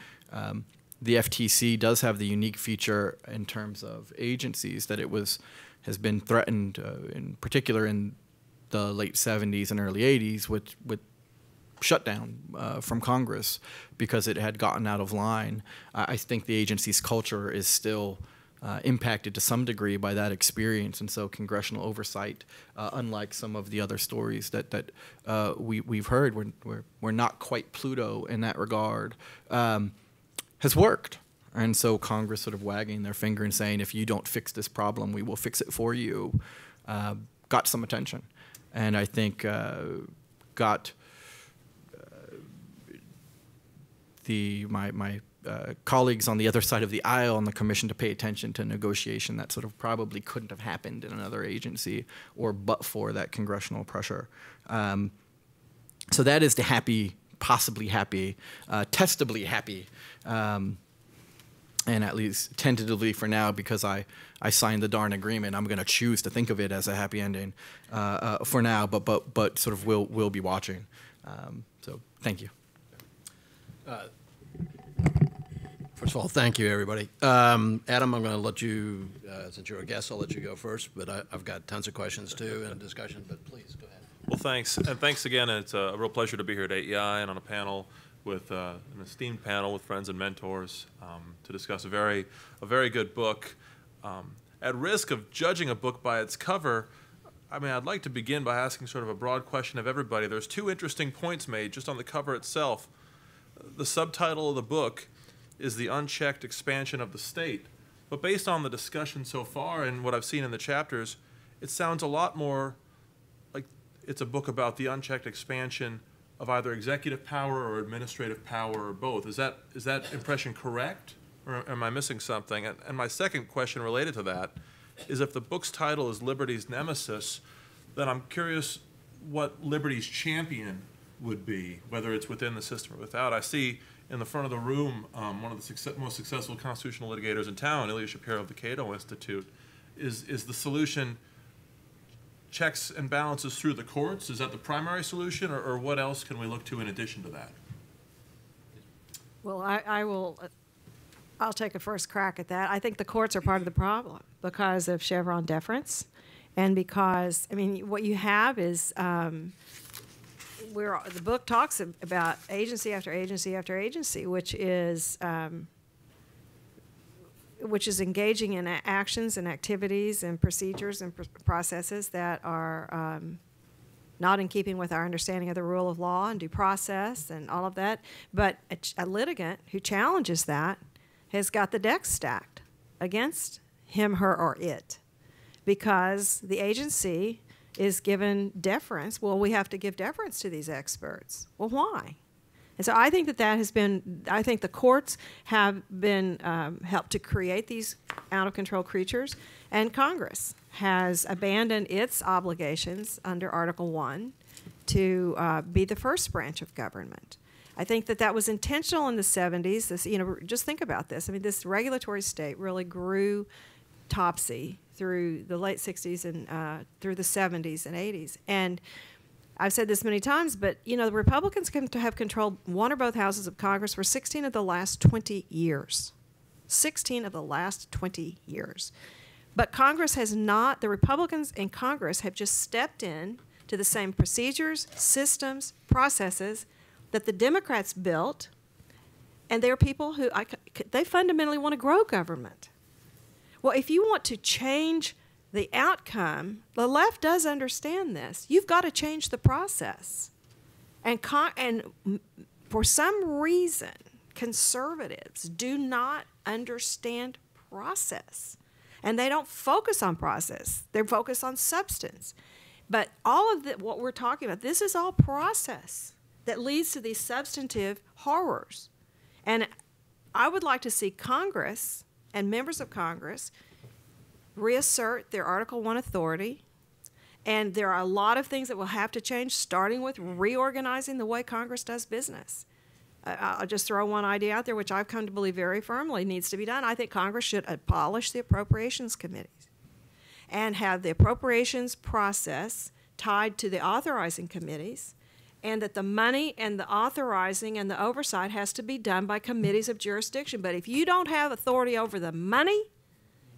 the FTC does have the unique feature in terms of agencies that has been threatened, in particular in the late 70s and early 80s, with shutdown from Congress because it had gotten out of line. I think the agency's culture is still impacted to some degree by that experience, and so congressional oversight, unlike some of the other stories that we've heard, we're not quite Pluto in that regard, has worked. And so Congress sort of wagging their finger and saying, if you don't fix this problem, we will fix it for you, got some attention. And I think got my colleagues on the other side of the aisle on the commission to pay attention to negotiation that sort of probably couldn't have happened in another agency or but for that congressional pressure. So that is the happy, possibly happy, testably happy, and at least tentatively for now, because I signed the darn agreement, I'm going to choose to think of it as a happy ending for now, but sort of we'll be watching. So thank you. First of all, thank you, everybody. Adam, I'm going to let you, since you're a guest, I'll let you go first, but I've got tons of questions too and discussion, but please go ahead. Well, thanks. And thanks again. And it's a real pleasure to be here at AEI and on a panel with an esteemed panel with friends and mentors to discuss a very good book. At risk of judging a book by its cover, I mean, I'd like to begin by asking sort of a broad question of everybody. There's two interesting points made just on the cover itself. The subtitle of the book is The Unchecked Expansion of the State. But based on the discussion so far and what I've seen in the chapters, it sounds a lot more like it's a book about the unchecked expansion of either executive power or administrative power or both. Is that impression correct, or am I missing something? And my second question related to that is, if the book's title is Liberty's Nemesis, then I'm curious what Liberty's champion would be, whether it's within the system or without. I see in the front of the room one of the most successful constitutional litigators in town, Ilya Shapiro of the Cato Institute. Is the solution checks and balances through the courts? Is that the primary solution, or what else can we look to in addition to that? Well, I'll take a first crack at that. I think the courts are part of the problem because of Chevron deference, and because, I mean, what you have is the book talks about agency after agency after agency, which is engaging in actions and activities and procedures and processes that are not in keeping with our understanding of the rule of law and due process and all of that. But a litigant who challenges that has got the deck stacked against him, her, or it, because the agency is given deference. Well, we have to give deference to these experts. Well, why? And so I think that has been, I think the courts have been helped to create these out-of-control creatures, and Congress has abandoned its obligations under Article I to be the first branch of government. I think that was intentional in the 70s. This, just think about this. I mean, this regulatory state really grew topsy through the late 60s and through the 70s and 80s. And I've said this many times, but the Republicans have controlled one or both houses of Congress for 16 of the last 20 years. 16 of the last 20 years. But Congress has not, the Republicans in Congress have just stepped in to the same procedures, systems, processes that the Democrats built, and they're people who, they fundamentally want to grow government. Well, if you want to change the outcome, the left does understand this. You've got to change the process. And for some reason, conservatives do not understand process. And they don't focus on process. They're focused on substance. But all of what we're talking about, this is all process that leads to these substantive horrors. And I would like to see Congress and members of Congress reassert their Article 1 authority. And there are a lot of things that will have to change, starting with reorganizing the way Congress does business. I'll just throw one idea out there, which I've come to believe very firmly needs to be done. I think Congress should abolish the appropriations committees and have the appropriations process tied to the authorizing committees, and that the money and the authorizing and the oversight has to be done by committees of jurisdiction. But if you don't have authority over the money,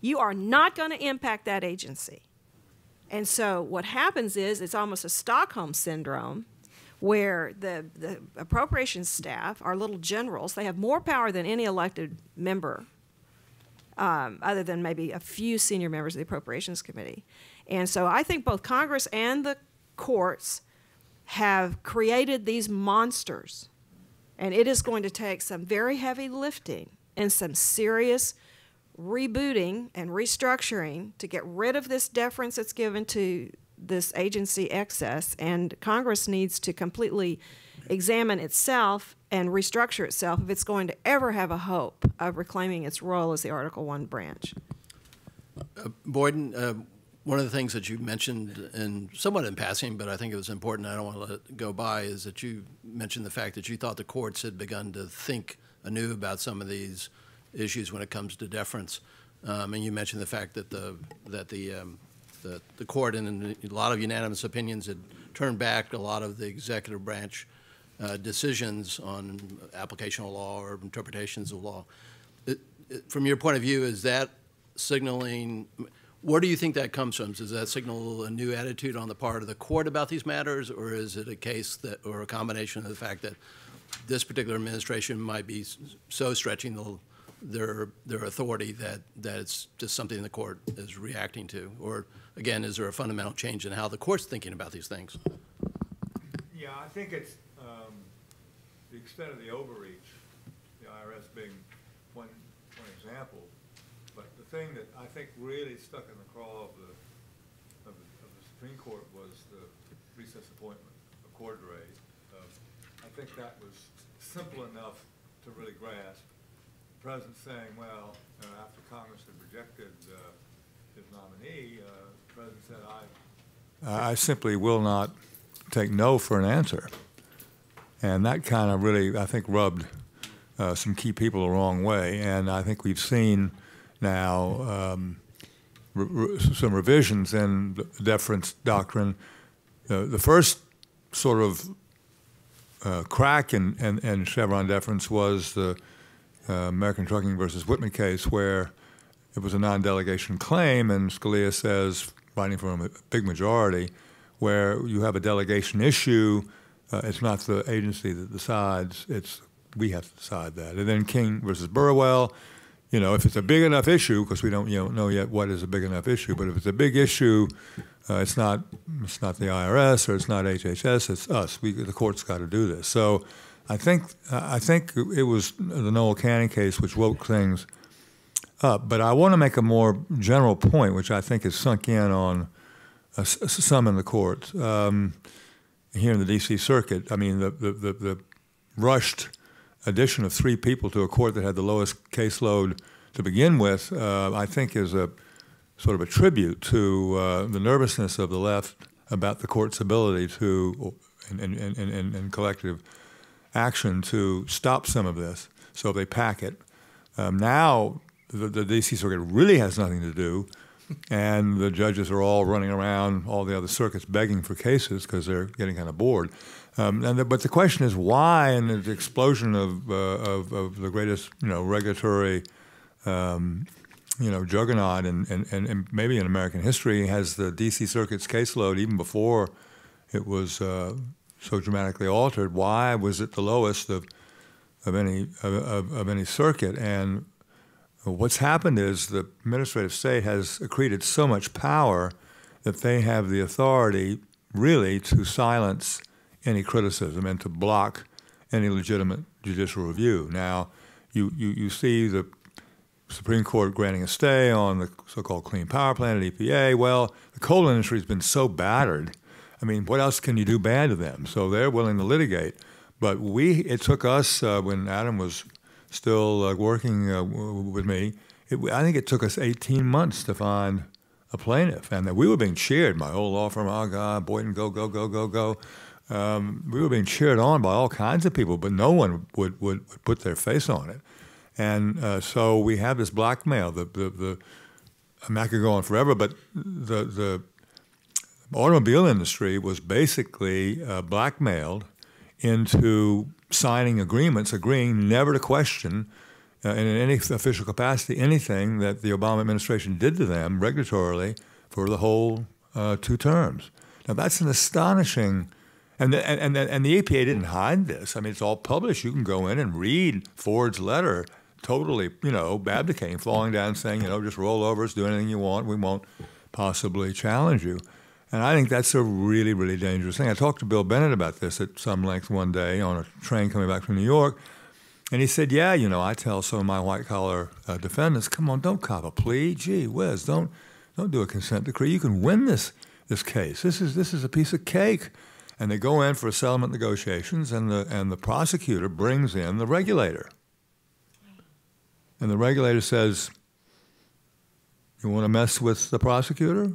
you are not going to impact that agency. And so what happens is it's almost a Stockholm syndrome, where the appropriations staff are little generals. They have more power than any elected member, other than maybe a few senior members of the Appropriations Committee. And so I think both Congress and the courts have created these monsters. And it is going to take some very heavy lifting and some serious rebooting and restructuring to get rid of this deference that's given to this agency excess. And Congress needs to completely examine itself and restructure itself if it's going to ever have a hope of reclaiming its role as the Article 1 branch. Boyden, one of the things that you mentioned, and somewhat in passing, but I think it was important, I don't want to let it go by, is that you mentioned the fact that you thought the courts had begun to think anew about some of these issues when it comes to deference. And you mentioned the fact that the court, in a lot of unanimous opinions, had turned back a lot of the executive branch decisions on application of law or interpretations of law. From your point of view, is that signaling, where do you think that comes from? Does that signal a new attitude on the part of the court about these matters, or is it a case that, or a combination of the fact that this particular administration might be so stretching their authority that it's just something the court is reacting to? Or, again, is there a fundamental change in how the court's thinking about these things? Yeah, I think it's the extent of the overreach, the IRS being one example. But the thing that I think really stuck in the craw of the Supreme Court was the recess appointment of Cordray. I think that was simple enough to really grasp. The president saying, well, after Congress had rejected his nominee, the president said, I simply will not take no for an answer. And that kind of really, I think, rubbed some key people the wrong way. And I think we've seen now some revisions in the deference doctrine. The first sort of crack in Chevron deference was the American Trucking versus Whitman case, where it was a non-delegation claim, and Scalia says, writing from a big majority, where you have a delegation issue, it's not the agency that decides, we have to decide that. And then King versus Burwell, if it's a big enough issue, because we don't know yet what is a big enough issue, but if it's a big issue, it's not the IRS or it's not HHS, it's us. The court's got to do this. So I think it was the Noel Canning case which woke things up. But I want to make a more general point, which I think has sunk in on some in the courts. Here in the D.C. Circuit, I mean, the rushed addition of 3 people to a court that had the lowest caseload to begin with, I think is a sort of a tribute to the nervousness of the left about the court's ability to, in collective action, to stop some of this. So they pack it. Now the D.C. Circuit really has nothing to do, and the judges are all running around all the other circuits begging for cases because they're getting kind of bored. But the question is why, in the explosion of the greatest regulatory juggernaut and maybe in American history, has the D.C. Circuit's caseload, even before it was so dramatically altered, why was it the lowest of any circuit? And what's happened is the administrative state has accreted so much power that they have the authority really to silence any criticism and to block any legitimate judicial review. Now, you see the Supreme Court granting a stay on the so-called Clean Power Plan at EPA. Well, the coal industry has been so battered. I mean, what else can you do bad to them? So they're willing to litigate. But it took us, when Adam was still working with me, I think it took us 18 months to find a plaintiff. And we were being cheered. My whole law firm, oh, God, Boynton, go, go, go, go, go. We were being cheered on by all kinds of people, but no one would put their face on it. And so we have this blackmail. I mean, I could go on forever, but the automobile industry was basically blackmailed into signing agreements, agreeing never to question in any official capacity anything that the Obama administration did to them regulatorily for the whole 2 terms. Now that's an astonishing, and the EPA didn't hide this. I mean, it's all published. You can go in and read Ford's letter, totally, abdicating, falling down, saying, just roll over us, do anything you want. We won't possibly challenge you. And I think that's a really, really dangerous thing. I talked to Bill Bennett about this at some length one day on a train coming back from New York. And he said, yeah, I tell some of my white-collar defendants, come on, don't cop a plea. Gee whiz, don't do a consent decree. You can win this case. This is a piece of cake. And they go in for settlement negotiations, and the prosecutor brings in the regulator. And the regulator says, you want to mess with the prosecutor?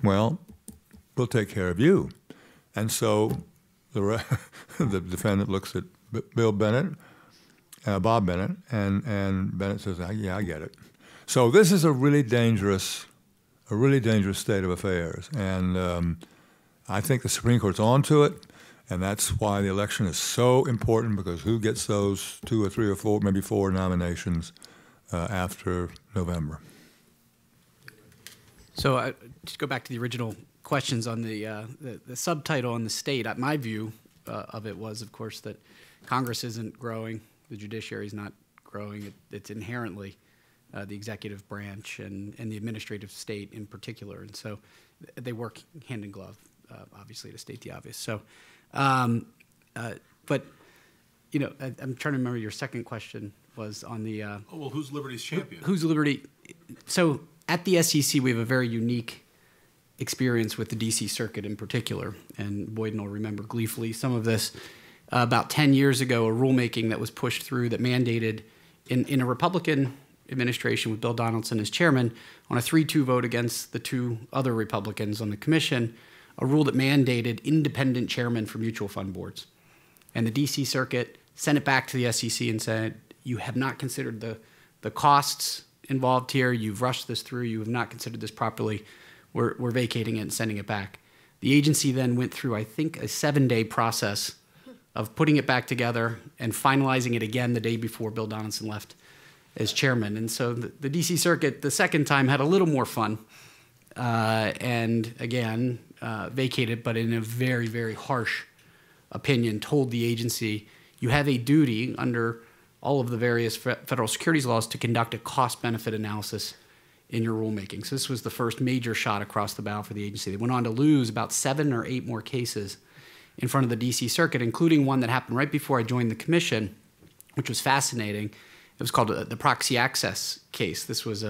Well, we'll take care of you. And so the defendant looks at Bill Bennett, Bob Bennett, and Bennett says, yeah, I get it. So this is a really dangerous state of affairs. And I think the Supreme Court's onto it, and that's why the election is so important, because who gets those 2 or 3 or 4, maybe 4 nominations after November? So just go back to the original questions on the subtitle on the state. My view of it was, of course, that Congress isn't growing, the judiciary is not growing. It's inherently the executive branch and the administrative state in particular, and so they work hand in glove, obviously, to state the obvious. So, but I'm trying to remember your second question was on the. Who's Liberty's champion? Who's Liberty? So. At the SEC, we have a very unique experience with the D.C. Circuit in particular, and Boyden will remember gleefully some of this. About 10 years ago, a rulemaking that was pushed through that mandated, in a Republican administration with Bill Donaldson as chairman, on a 3-2 vote against the 2 other Republicans on the commission, a rule that mandated independent chairmen for mutual fund boards. And the D.C. Circuit sent it back to the SEC and said, you have not considered the costs involved here. You've rushed this through. You have not considered this properly. We're vacating it and sending it back. The agency then went through, I think, a 7-day process of putting it back together and finalizing it again the day before Bill Donaldson left as chairman. And so the D.C. Circuit, the second time, had a little more fun and, again, vacated, but in a very, very harsh opinion, told the agency, you have a duty under all of the various federal securities laws to conduct a cost-benefit analysis in your rulemaking. So this was the first major shot across the bow for the agency. They went on to lose about 7 or 8 more cases in front of the D.C. Circuit, including one that happened right before I joined the commission, which was fascinating. It was called the proxy access case. This was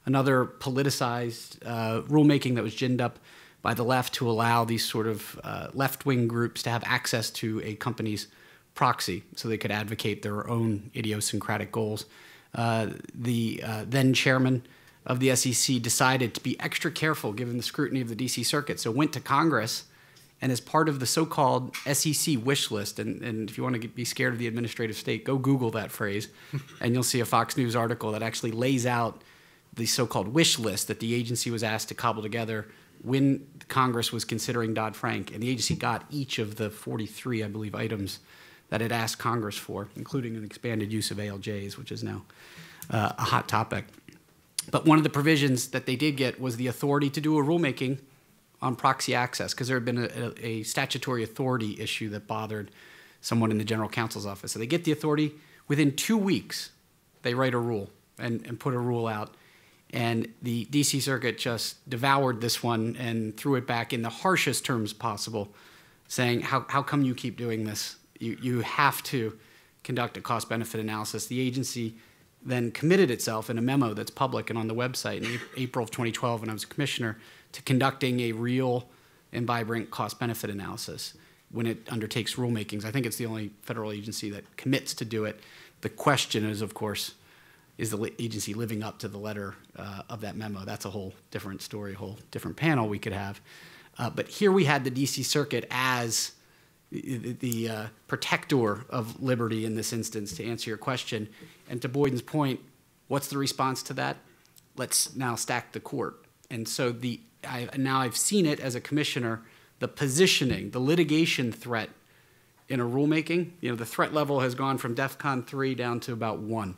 another politicized rulemaking that was ginned up by the left to allow these sort of left-wing groups to have access to a company's proxy so they could advocate their own idiosyncratic goals. The then chairman of the SEC decided to be extra careful given the scrutiny of the D.C. Circuit, so went to Congress, and as part of the so-called SEC wish list, and if you want to be scared of the administrative state, go Google that phrase, and you'll see a Fox News article that actually lays out the so-called wish list that the agency was asked to cobble together when Congress was considering Dodd-Frank, and the agency got each of the 43, I believe, items that it asked Congress for, including an expanded use of ALJs, which is now a hot topic. But one of the provisions that they did get was the authority to do a rulemaking on proxy access, because there had been a statutory authority issue that bothered someone in the general counsel's office. So they get the authority. Within 2 weeks, they write a rule and put a rule out. And the D.C. Circuit just devoured this one and threw it back in the harshest terms possible, saying, how come you keep doing this? You have to conduct a cost-benefit analysis. The agency then committed itself in a memo that's public and on the website in April of 2012 when I was a commissioner to conducting a real and vibrant cost-benefit analysis when it undertakes rulemakings. I think it's the only federal agency that commits to do it. The question is, of course, is the agency living up to the letter of that memo? That's a whole different story, a whole different panel we could have. But here we had the D.C. Circuit as the protector of liberty in this instance, to answer your question. And to Boyden's point, what's the response to that? Let's now stack the court. And so now I've seen it as a commissioner, the positioning, the litigation threat in a rulemaking, the threat level has gone from DEFCON 3 down to about 1,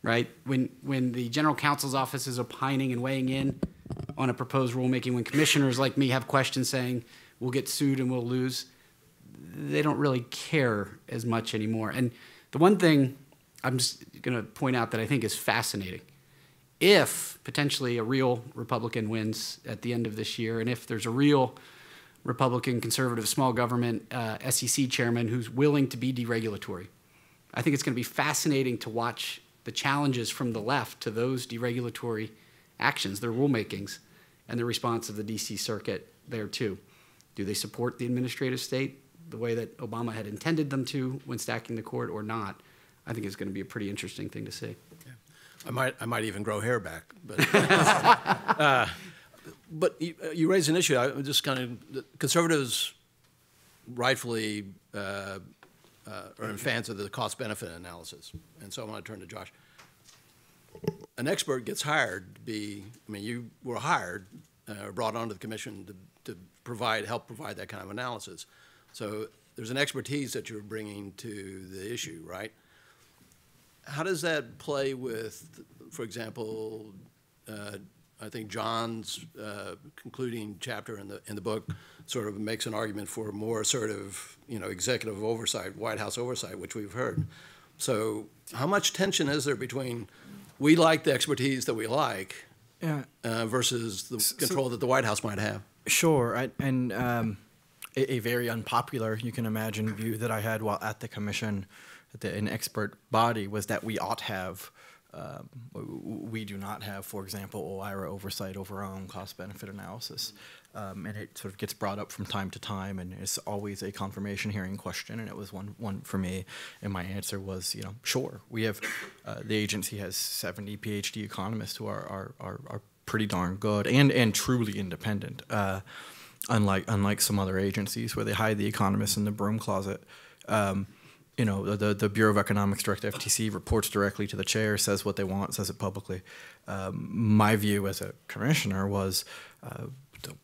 right? When the general counsel's office is opining and weighing in on a proposed rulemaking, when commissioners like me have questions saying we'll get sued and we'll lose, they don't really care as much anymore. And the one thing I'm just going to point out that I think is fascinating, if potentially a real Republican wins at the end of this year, and if there's a real Republican conservative small government SEC chairman who's willing to be deregulatory, I think it's going to be fascinating to watch the challenges from the left to those deregulatory actions, their rulemakings, and the response of the D.C. Circuit there too. Do they support the administrative state the way that Obama had intended them to when stacking the court or not? I think it's going to be a pretty interesting thing to see. Yeah. I might even grow hair back. But you raise an issue. I just conservatives rightfully are fans of the cost-benefit analysis, and so I want to turn to Josh. An expert gets hired to be. I mean, you were hired, brought onto the commission to help provide that kind of analysis. So there's an expertise that you're bringing to the issue, right? How does that play with, for example, I think John's concluding chapter in the book sort of makes an argument for more assertive, executive oversight, White House oversight, which we've heard. So how much tension is there between we like the expertise that we like versus the control that the White House might have? Sure, a very unpopular, you can imagine, view that I had while at the commission, an expert body, was that we ought have, we do not have, for example, OIRA oversight over our own cost-benefit analysis. And it sort of gets brought up from time to time, and it's always a confirmation hearing question, and it was one for me. And my answer was, sure. We have, the agency has 70 PhD economists who are pretty darn good and truly independent. Unlike some other agencies where they hide the economists in the broom closet. The Bureau of Economics Director, FTC, reports directly to the chair, says what they want, says it publicly. My view as a commissioner was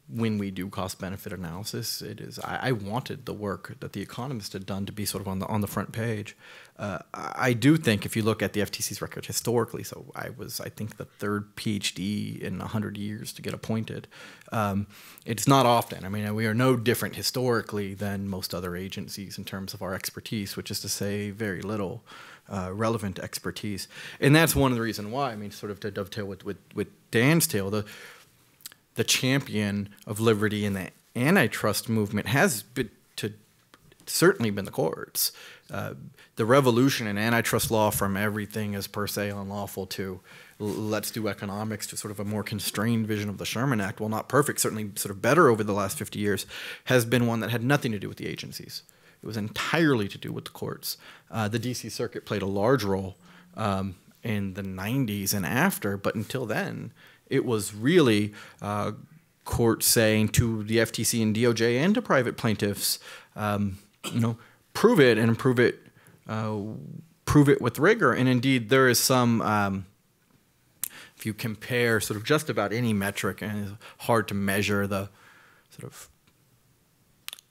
when we do cost-benefit analysis, I wanted the work that the economists had done to be sort of on the front page. I do think if you look at the FTC's record historically, so I was, I think, the third PhD in 100 years to get appointed. It's not often. I mean, we are no different historically than most other agencies in terms of our expertise, which is to say very little relevant expertise. And that's one of the reasons why, I mean, sort of to dovetail with Dan's tale, the champion of liberty in the antitrust movement has certainly been the courts. The revolution in antitrust law from everything is per se unlawful to let's do economics to sort of a more constrained vision of the Sherman Act, well, not perfect, certainly sort of better over the last 50 years, has been one that had nothing to do with the agencies. It was entirely to do with the courts. The D.C. Circuit played a large role in the 90s and after, but until then, it was really courts saying to the FTC and DOJ and to private plaintiffs, prove it and prove it with rigor. And indeed, there is some, if you compare sort of just about any metric, and it's hard to measure the sort of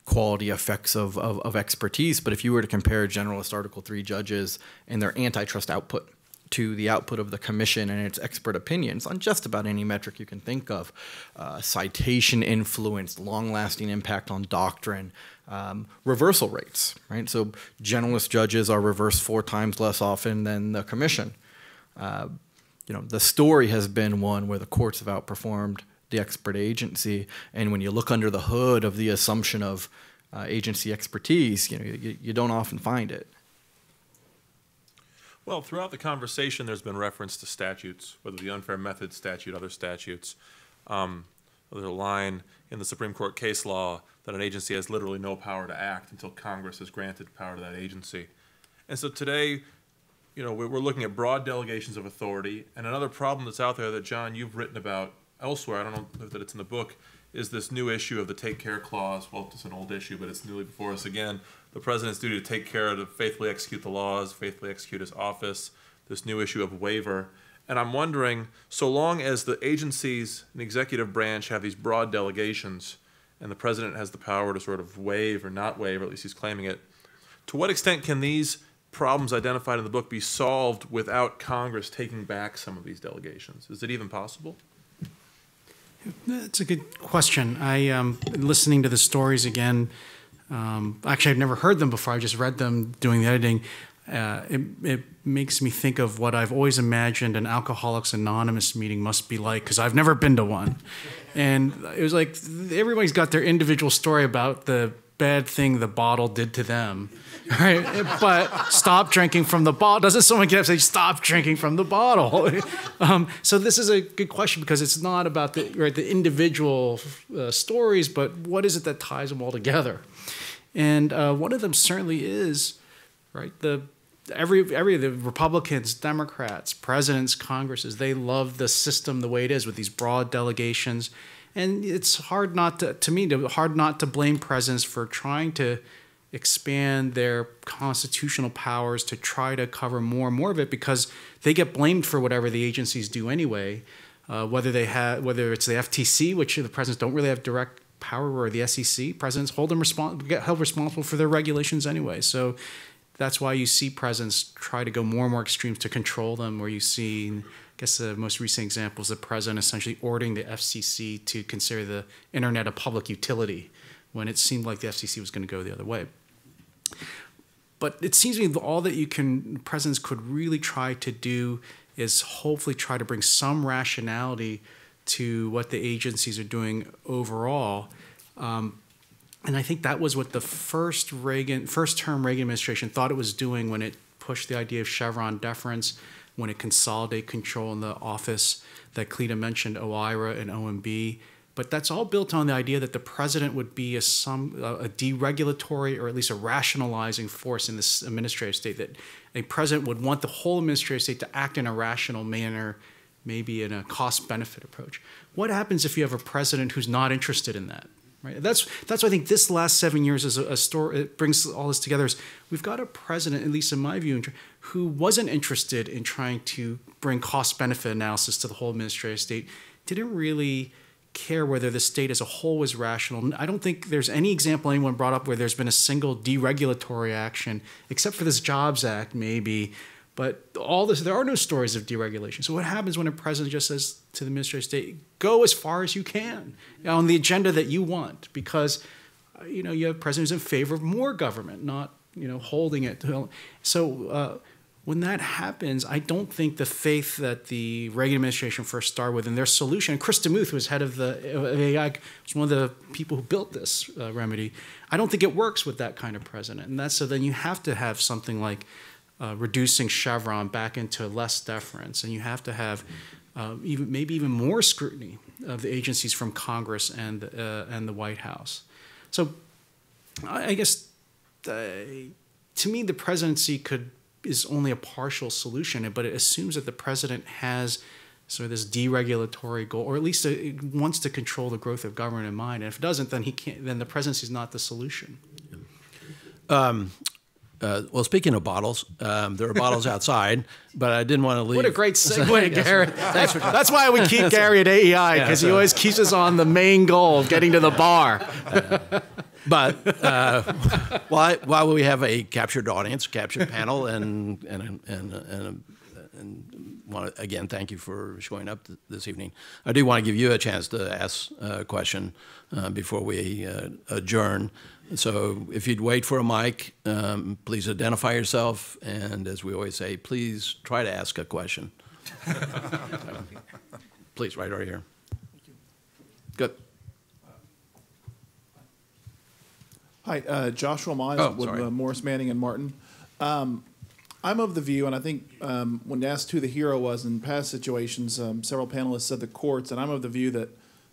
quality effects of expertise, but if you were to compare generalist Article III judges and their antitrust output to the output of the commission and its expert opinions on just about any metric you can think of, citation influence, long-lasting impact on doctrine, reversal rates, right? So generalist judges are reversed 4 times less often than the commission. The story has been one where the courts have outperformed the expert agency, and when you look under the hood of the assumption of agency expertise, you don't often find it. Well, throughout the conversation, there's been reference to statutes, whether the unfair method statute, other statutes. There's a line in the Supreme Court case law that an agency has literally no power to act until Congress has granted power to that agency. And so today, you know, we're looking at broad delegations of authority. And another problem that's out there that, John, you've written about elsewhere, I don't know that it's in the book, is this new issue of the take care clause. Well, it's an old issue, but it's newly before us again. The president's duty to take care to faithfully execute the laws, faithfully execute his office, this new issue of waiver. And I'm wondering, so long as the agencies and the executive branch have these broad delegations and the president has the power to sort of waive or not waive, or at least he's claiming it, to what extent can these problems identified in the book be solved without Congress taking back some of these delegations? Is it even possible? That's a good question. Listening to the stories again, actually I've never heard them before, I just read them doing the editing. It makes me think of what I've always imagined an Alcoholics Anonymous meeting must be like, because I've never been to one. And it was like everybody's got their individual story about the bad thing the bottle did to them, right? But stop drinking from the bottle. Doesn't someone get up and say, stop drinking from the bottle? So this is a good question because it's not about the individual stories, but what is it that ties them all together? And one of them certainly is, right, the Republicans, Democrats, presidents, Congresses, they love the system the way it is with these broad delegations. And it's hard not to blame presidents for trying to expand their constitutional powers to try to cover more and more of it because they get blamed for whatever the agencies do anyway, whether it's the FTC, which the presidents don't really have direct power, or the SEC. Presidents get held responsible for their regulations anyway. So that's why you see presidents try to go more and more extremes to control them, where you see, I guess the most recent example is the president essentially ordering the FCC to consider the internet a public utility when it seemed like the FCC was going to go the other way. But it seems to me all that presidents could really try to do is hopefully try to bring some rationality to what the agencies are doing overall. And I think that was what the first term Reagan administration thought it was doing when it pushed the idea of Chevron deference, when it consolidated control in the office that Cleta mentioned, OIRA and OMB. But that's all built on the idea that the president would be a deregulatory or at least a rationalizing force in this administrative state, that a president would want the whole administrative state to act in a rational manner, maybe in a cost-benefit approach. What happens if you have a president who's not interested in that? Right? That's why I think this last 7 years is a story. It brings all this together. Is we've got a president, at least in my view, who wasn't interested in trying to bring cost-benefit analysis to the whole administrative state. Didn't really care whether the state as a whole was rational. I don't think there's any example anyone brought up where there's been a single deregulatory action, except for this Jobs Act, maybe. But all this, there are no stories of deregulation. So what happens when a president just says to the administrative state, go as far as you can on the agenda that you want? Because, you know, you have presidents in favor of more government, not, you know, holding it. So when that happens, I don't think the faith that the Reagan administration first started with and their solution, and Chris DeMuth, who was head of AI, was one of the people who built this remedy. I don't think it works with that kind of president. And so then you have to have something like reducing Chevron back into less deference, and you have to have maybe even more scrutiny of the agencies from Congress and the White House. So I guess to me the presidency is only a partial solution, but it assumes that the president has sort of this deregulatory goal, or at least it wants to control the growth of government in mind. And if it doesn't, then then the presidency is not the solution. Well, speaking of bottles, there are bottles outside, but I didn't want to leave. What a great segue, Gary. That's why we keep Gary at AEI, because he always keeps us on the main goal of getting to the bar. But while we have a captured audience, captured panel, and want to, again, thank you for showing up this evening. I do want to give you a chance to ask a question before we adjourn. So if you'd wait for a mic, please identify yourself, and as we always say, please try to ask a question. Please, right over here. Good. Hi, Joshua Miles with Morris, Manning, and Martin. I'm of the view, and I think when asked who the hero was in past situations, several panelists said the courts, and I'm of the view that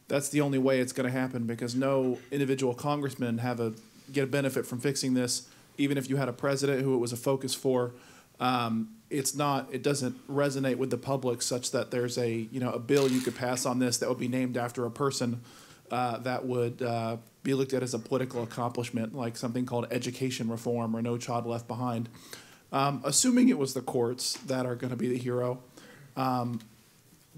that's the only way it's going to happen, because no individual congressman get a benefit from fixing this, even if you had a president who it was a focus for. It doesn't resonate with the public such that there's a bill you could pass on this that would be named after a person that would be looked at as a political accomplishment, like something called education reform or No Child Left Behind. Assuming it was the courts that are going to be the hero, are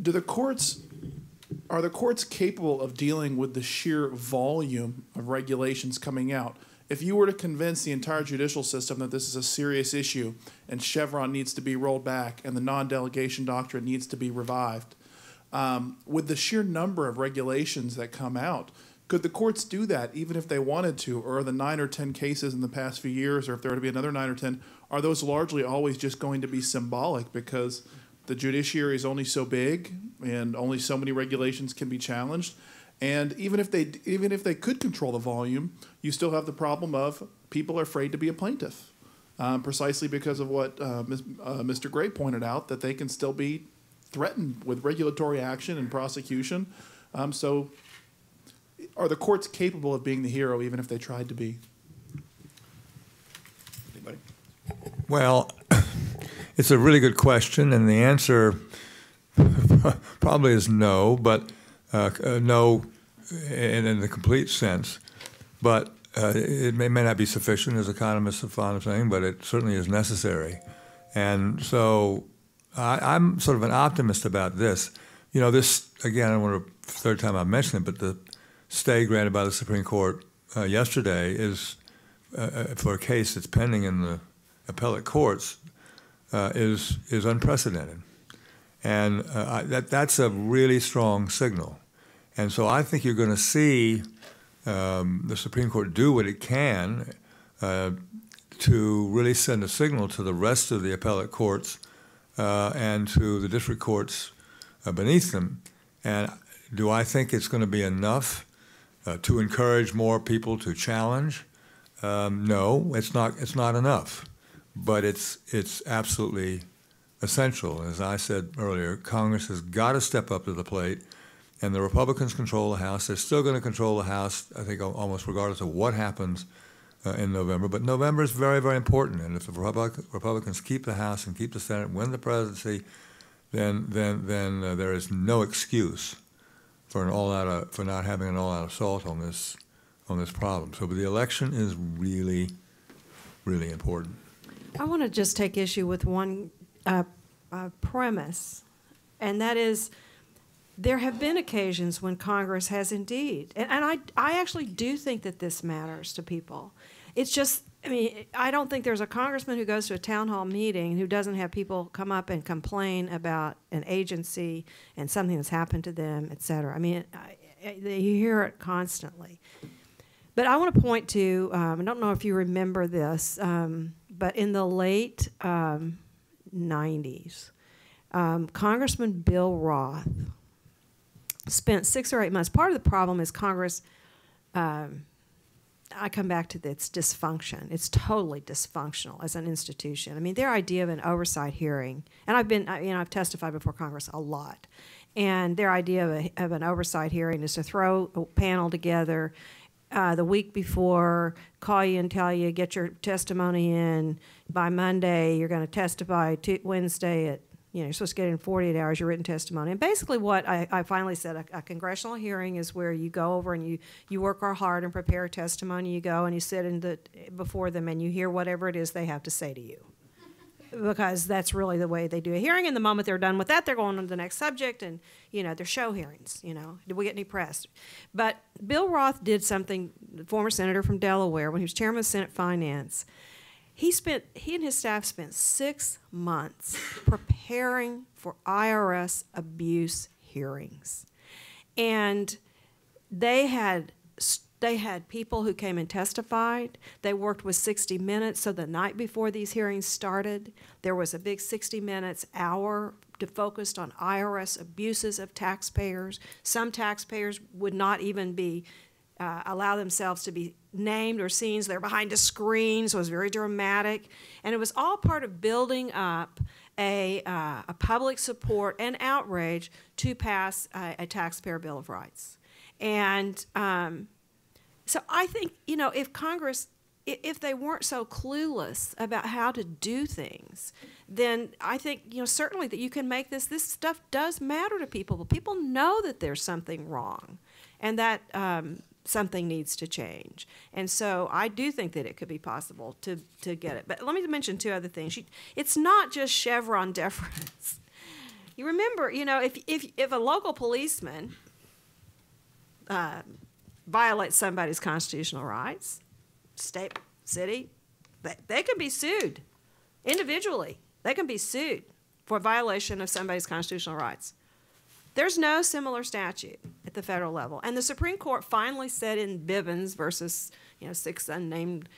the courts capable of dealing with the sheer volume of regulations coming out? If you were to convince the entire judicial system that this is a serious issue and Chevron needs to be rolled back and the non-delegation doctrine needs to be revived, with the sheer number of regulations that come out, could the courts do that even if they wanted to? Or are the 9 or 10 cases in the past few years, or if there were to be another 9 or 10, are those largely always just going to be symbolic because the judiciary is only so big and only so many regulations can be challenged? And even if they could control the volume, you still have the problem of people are afraid to be a plaintiff, precisely because of what Mr. Gray pointed out, that they can still be threatened with regulatory action and prosecution. So are the courts capable of being the hero even if they tried to be? Anybody? Well, it's a really good question, and the answer probably is no, but no in the complete sense. But it may not be sufficient, as economists are fond of saying, but it certainly is necessary. And so I'm sort of an optimist about this. This, again, I don't want to, third time I've mentioned it, but the stay granted by the Supreme Court yesterday is, for a case that's pending in the appellate courts, is unprecedented. And that's a really strong signal. And so I think you're going to see the Supreme Court do what it can to really send a signal to the rest of the appellate courts and to the district courts beneath them. And do I think it's going to be enough to encourage more people to challenge? No, it's not enough. But it's absolutely essential. As I said earlier, Congress has got to step up to the plate, and the Republicans control the House. They're still going to control the House, I think, almost regardless of what happens in November. But November is very, very important, and if the Republicans keep the House and keep the Senate, win the presidency, then there is no excuse for not having an all-out assault on this problem. So, but the election is really, really important. I want to just take issue with one premise, and that is there have been occasions when Congress has indeed, and I actually do think that this matters to people. It's just, I don't think there's a congressman who goes to a town hall meeting who doesn't have people come up and complain about an agency and something that's happened to them, et cetera. You hear it constantly. But I want to point to, I don't know if you remember this, but in the late 90s, Congressman Bill Roth spent 6 or 8 months. Part of the problem is Congress, I come back to its dysfunction. It's totally dysfunctional as an institution. Their idea of an oversight hearing, and I've testified before Congress a lot, and their idea of an oversight hearing is to throw a panel together the week before, call you and tell you, get your testimony in by Monday, you're going to testify Wednesday at, you're supposed to get in 48 hours your written testimony. And basically what I finally said, a congressional hearing is where you go over and you work hard and prepare a testimony, you go and you sit before them and you hear whatever it is they have to say to you. Because that's really the way they do a hearing, and the moment they're done with that, they're going on to the next subject, and, they're show hearings, Did we get any press? But Bill Roth did something, the former senator from Delaware, when he was chairman of Senate Finance, he and his staff spent 6 months preparing for IRS abuse hearings. And they had people who came and testified. They worked with 60 Minutes, so the night before these hearings started, there was a big 60 Minutes hour focused on IRS abuses of taxpayers. Some taxpayers would not even be allow themselves to be named or seen. They're behind a screen, so it was very dramatic. And it was all part of building up a public support and outrage to pass a taxpayer Bill of Rights. And so I think, you know, if Congress, if they weren't so clueless about how to do things, then I think, you know, certainly that you can make this stuff does matter to people. But people know that there's something wrong and that something needs to change. And so I do think that it could be possible to get it. But let me mention two other things. It's not just Chevron deference. You remember, you know, if a local policeman violates somebody's constitutional rights, state, city, they can be sued individually. They can be sued for violation of somebody's constitutional rights. There's no similar statute at the federal level. And the Supreme Court finally said in Bivens versus, you know, 6 unnamed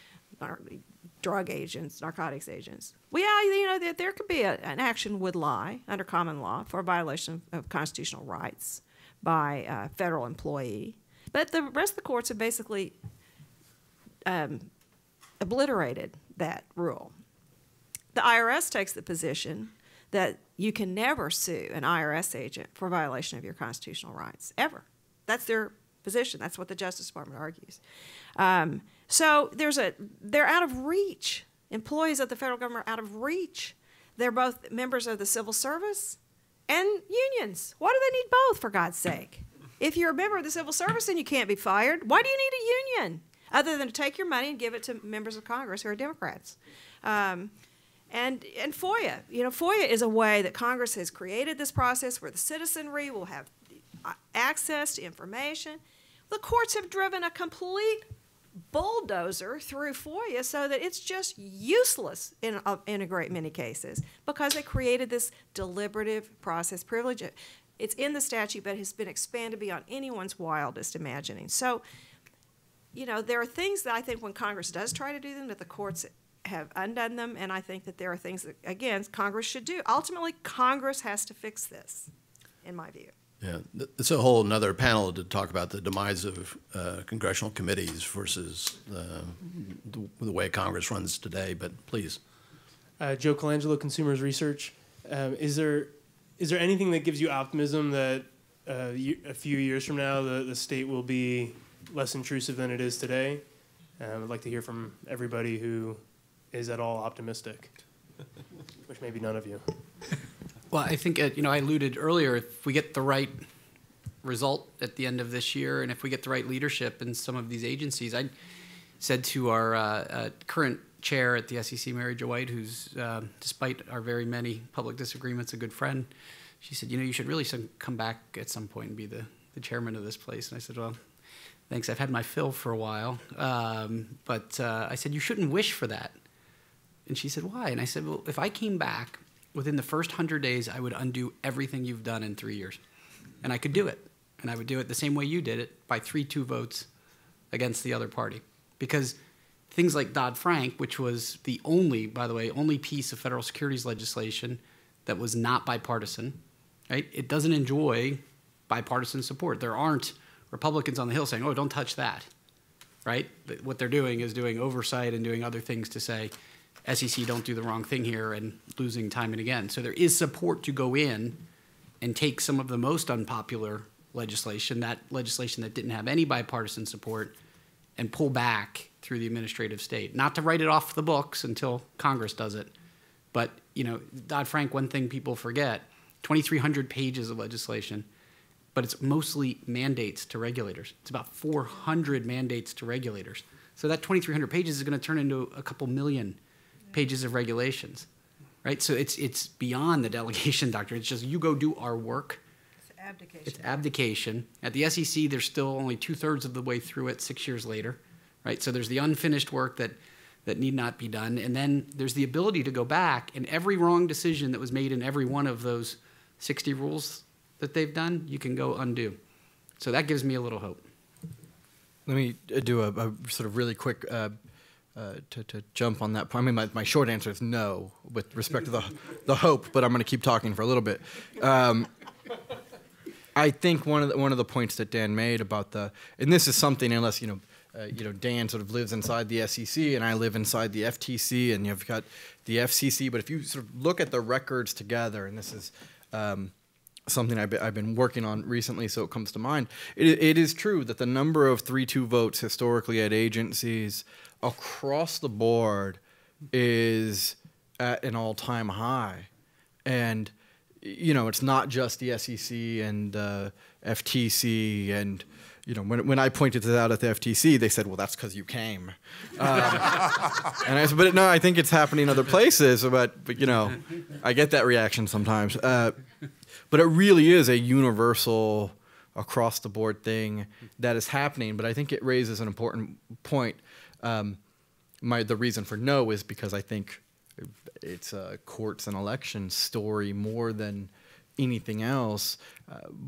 drug agents, narcotics agents, well, yeah, you know, that there could be an action would lie under common law for a violation of constitutional rights by a federal employee. But the rest of the courts have basically obliterated that rule. The IRS takes the position that you can never sue an IRS agent for violation of your constitutional rights, ever. That's their position. That's what the Justice Department argues. So they're out of reach. Employees of the federal government are out of reach. They're both members of the civil service and unions. Why do they need both, for God's sake? If you're a member of the civil service, then you can't be fired. Why do you need a union other than to take your money and give it to members of Congress who are Democrats? And FOIA, you know, FOIA is a way that Congress has created this process where the citizenry will have access to information. The courts have driven a complete bulldozer through FOIA so that it's just useless in a great many cases because they created this deliberative process privilege. It's in the statute, but it has been expanded beyond anyone's wildest imagining. So, you know, there are things that I think when Congress does try to do them that the courts have undone them, and I think that there are things that, again, Congress should do. Ultimately, Congress has to fix this, in my view. Yeah, it's a whole another panel to talk about the demise of congressional committees versus the way Congress runs today, but please. Joe Colangelo, Consumers Research. Is there anything that gives you optimism that a few years from now the state will be less intrusive than it is today? I'd like to hear from everybody who is at all optimistic, which maybe none of you. Well, I think, you know, I alluded earlier, if we get the right result at the end of this year and if we get the right leadership in some of these agencies, I said to our current chair at the SEC, Mary Jo White, who's, despite our very many public disagreements, a good friend, she said, you know, you should really come back at some point and be the chairman of this place. And I said, well, thanks, I've had my fill for a while. But I said, you shouldn't wish for that. And she said, why? And I said, well, if I came back within the first 100 days, I would undo everything you've done in 3 years. And I could do it. And I would do it the same way you did it, by 3-2 votes against the other party. Because things like Dodd-Frank, which was the only, by the way, only piece of federal securities legislation that was not bipartisan, right? It doesn't enjoy bipartisan support. There aren't Republicans on the Hill saying, oh, don't touch that, right? What they're doing is doing oversight and doing other things to say, SEC, don't do the wrong thing here, and losing time and again. So there is support to go in and take some of the most unpopular legislation that didn't have any bipartisan support, and pull back through the administrative state. Not to write it off the books until Congress does it. But, you know, Dodd-Frank, one thing people forget, 2,300 pages of legislation, but it's mostly mandates to regulators. It's about 400 mandates to regulators. So that 2,300 pages is going to turn into a couple million pages of regulations, right? So it's beyond the delegation doctrine. It's just you go do our work. It's abdication. It's abdication. At the SEC, they're still only 2/3 of the way through it 6 years later, right? So there's the unfinished work that need not be done. And then there's the ability to go back, and every wrong decision that was made in every one of those 60 rules that they've done, you can go undo. So that gives me a little hope. Let me do a sort of really quick to jump on that point. I mean, my short answer is no with respect to the hope, but I'm going to keep talking for a little bit. I think one of the points that Dan made about and this is something, unless Dan sort of lives inside the SEC and I live inside the FTC, and you've got the FCC. But if you sort of look at the records together, and this is something I've been working on recently, so it comes to mind. It is true that the number of 3-2 votes historically at agencies across the board is at an all-time high, and it's not just the SEC and FTC, and when I pointed this out at the FTC, they said, "Well, that's because you came," and I said, "But no, I think it's happening other places." But I get that reaction sometimes. But it really is a universal, across-the-board thing that is happening. But I think it raises an important point. The reason for no is because I think it's a courts and elections story more than anything else.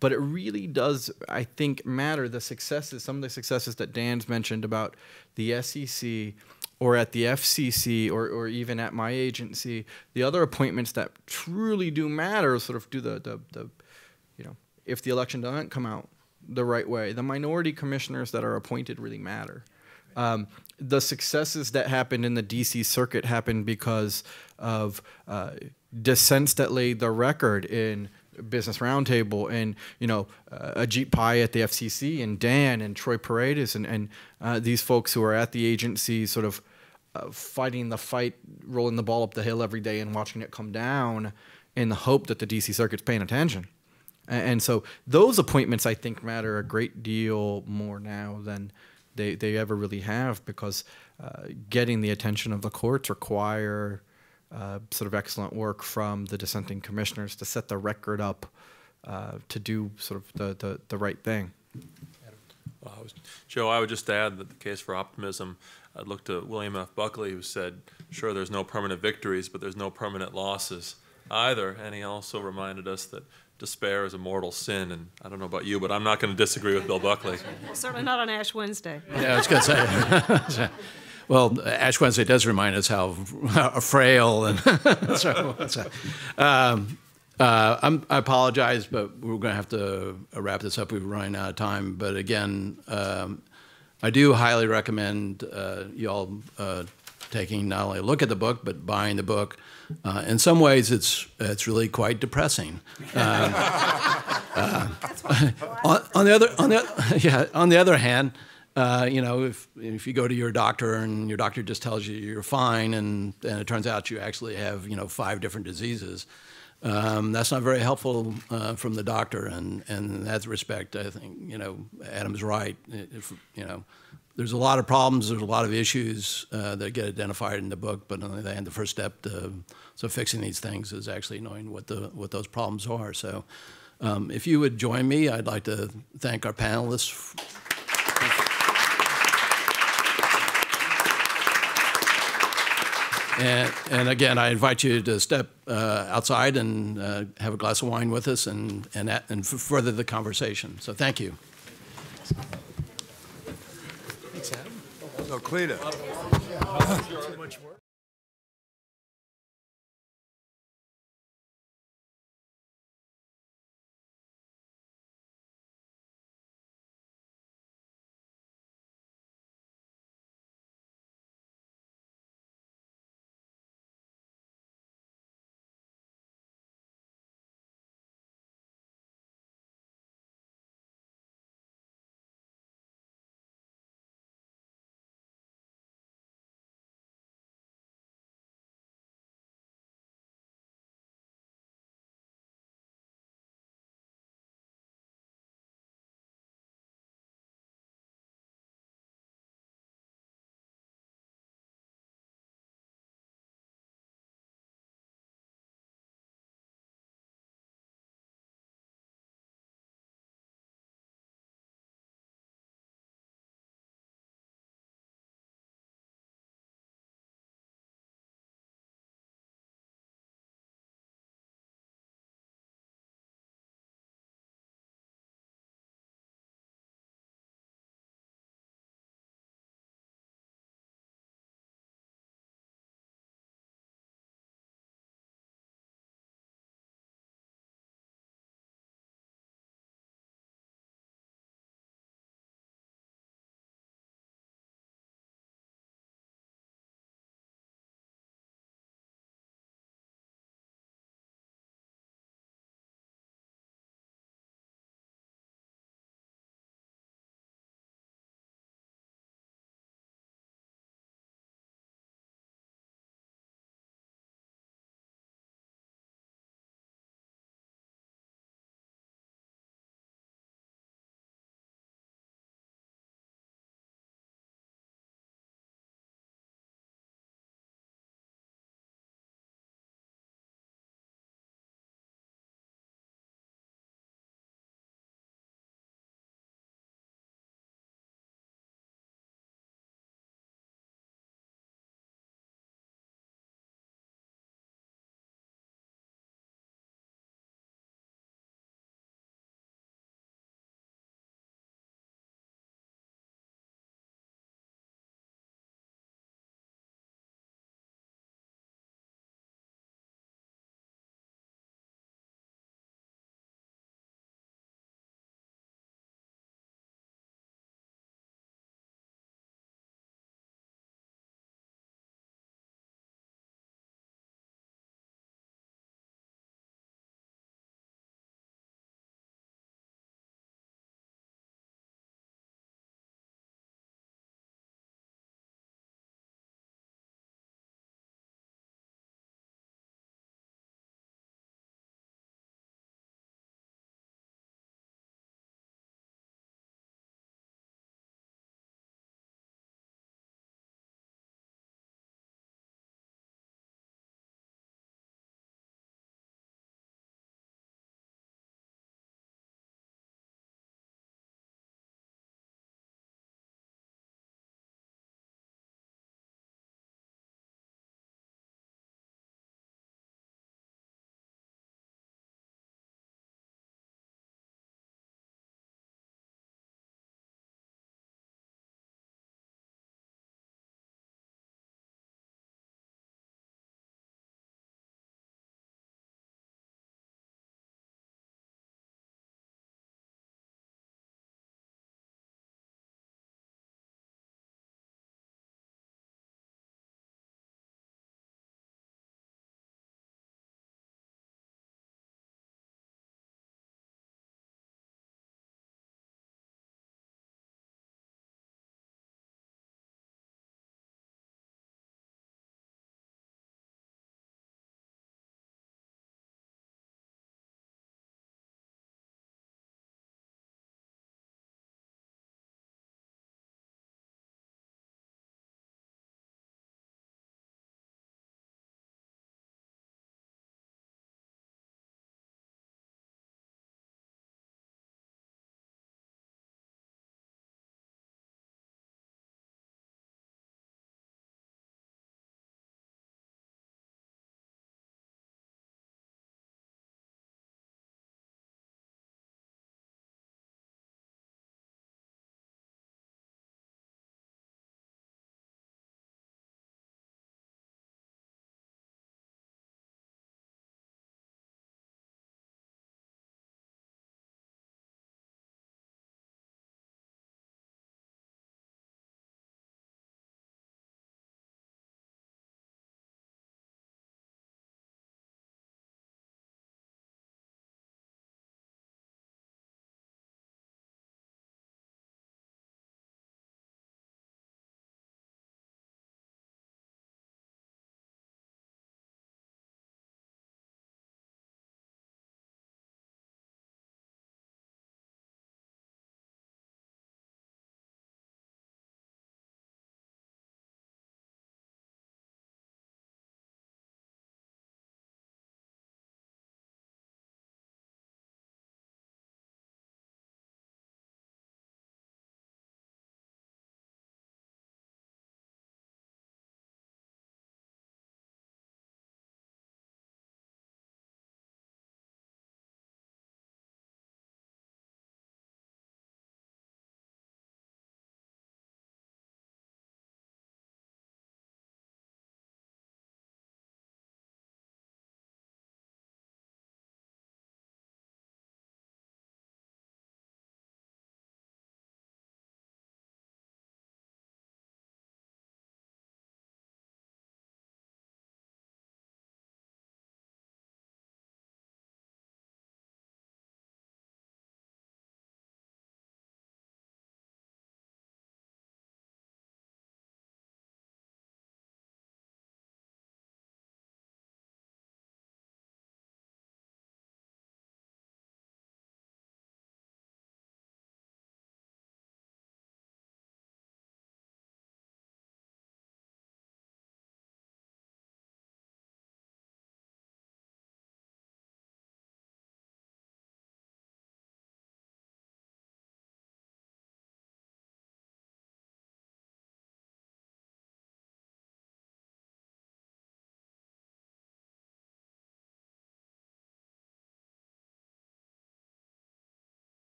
But it really does, I think, matter. Some of the successes that Dan's mentioned about the SEC or at the FCC or even at my agency, the other appointments that truly do matter, sort of do if the election doesn't come out the right way, the minority commissioners that are appointed really matter. The successes that happened in the D.C. Circuit happened because of dissents that laid the record in Business Roundtable and Ajit Pai at the FCC and Dan and Troy Paredes and these folks who are at the agency sort of fighting the fight, rolling the ball up the hill every day and watching it come down in the hope that the D.C. Circuit's paying attention. And so those appointments, I think, matter a great deal more now than they ever really have, because getting the attention of the courts require sort of excellent work from the dissenting commissioners to set the record up to do sort of the right thing. Joe, I would just add that the case for optimism, I'd look to William F. Buckley, who said, sure, there's no permanent victories, but there's no permanent losses either. And he also reminded us that despair is a mortal sin. And I don't know about you, but I'm not going to disagree with Bill Buckley. Certainly not on Ash Wednesday. Yeah, I was going to say. Well, Ash Wednesday does remind us how frail and I apologize, but we're going to have to wrap this up. We're running out of time. But again, I do highly recommend you all taking not only a look at the book, but buying the book. In some ways, it's really quite depressing. On the other hand, if you go to your doctor and your doctor just tells you you're fine, and it turns out you actually have 5 different diseases, that's not very helpful from the doctor. And in that respect, I think Adam's right. There's a lot of problems. There's a lot of issues that get identified in the book, but on the other hand, the first step to fixing these things is actually knowing what those problems are. So, if you would join me, I'd like to thank our panelists. And again, I invite you to step outside and have a glass of wine with us and further the conversation. So thank you. So, Cleta.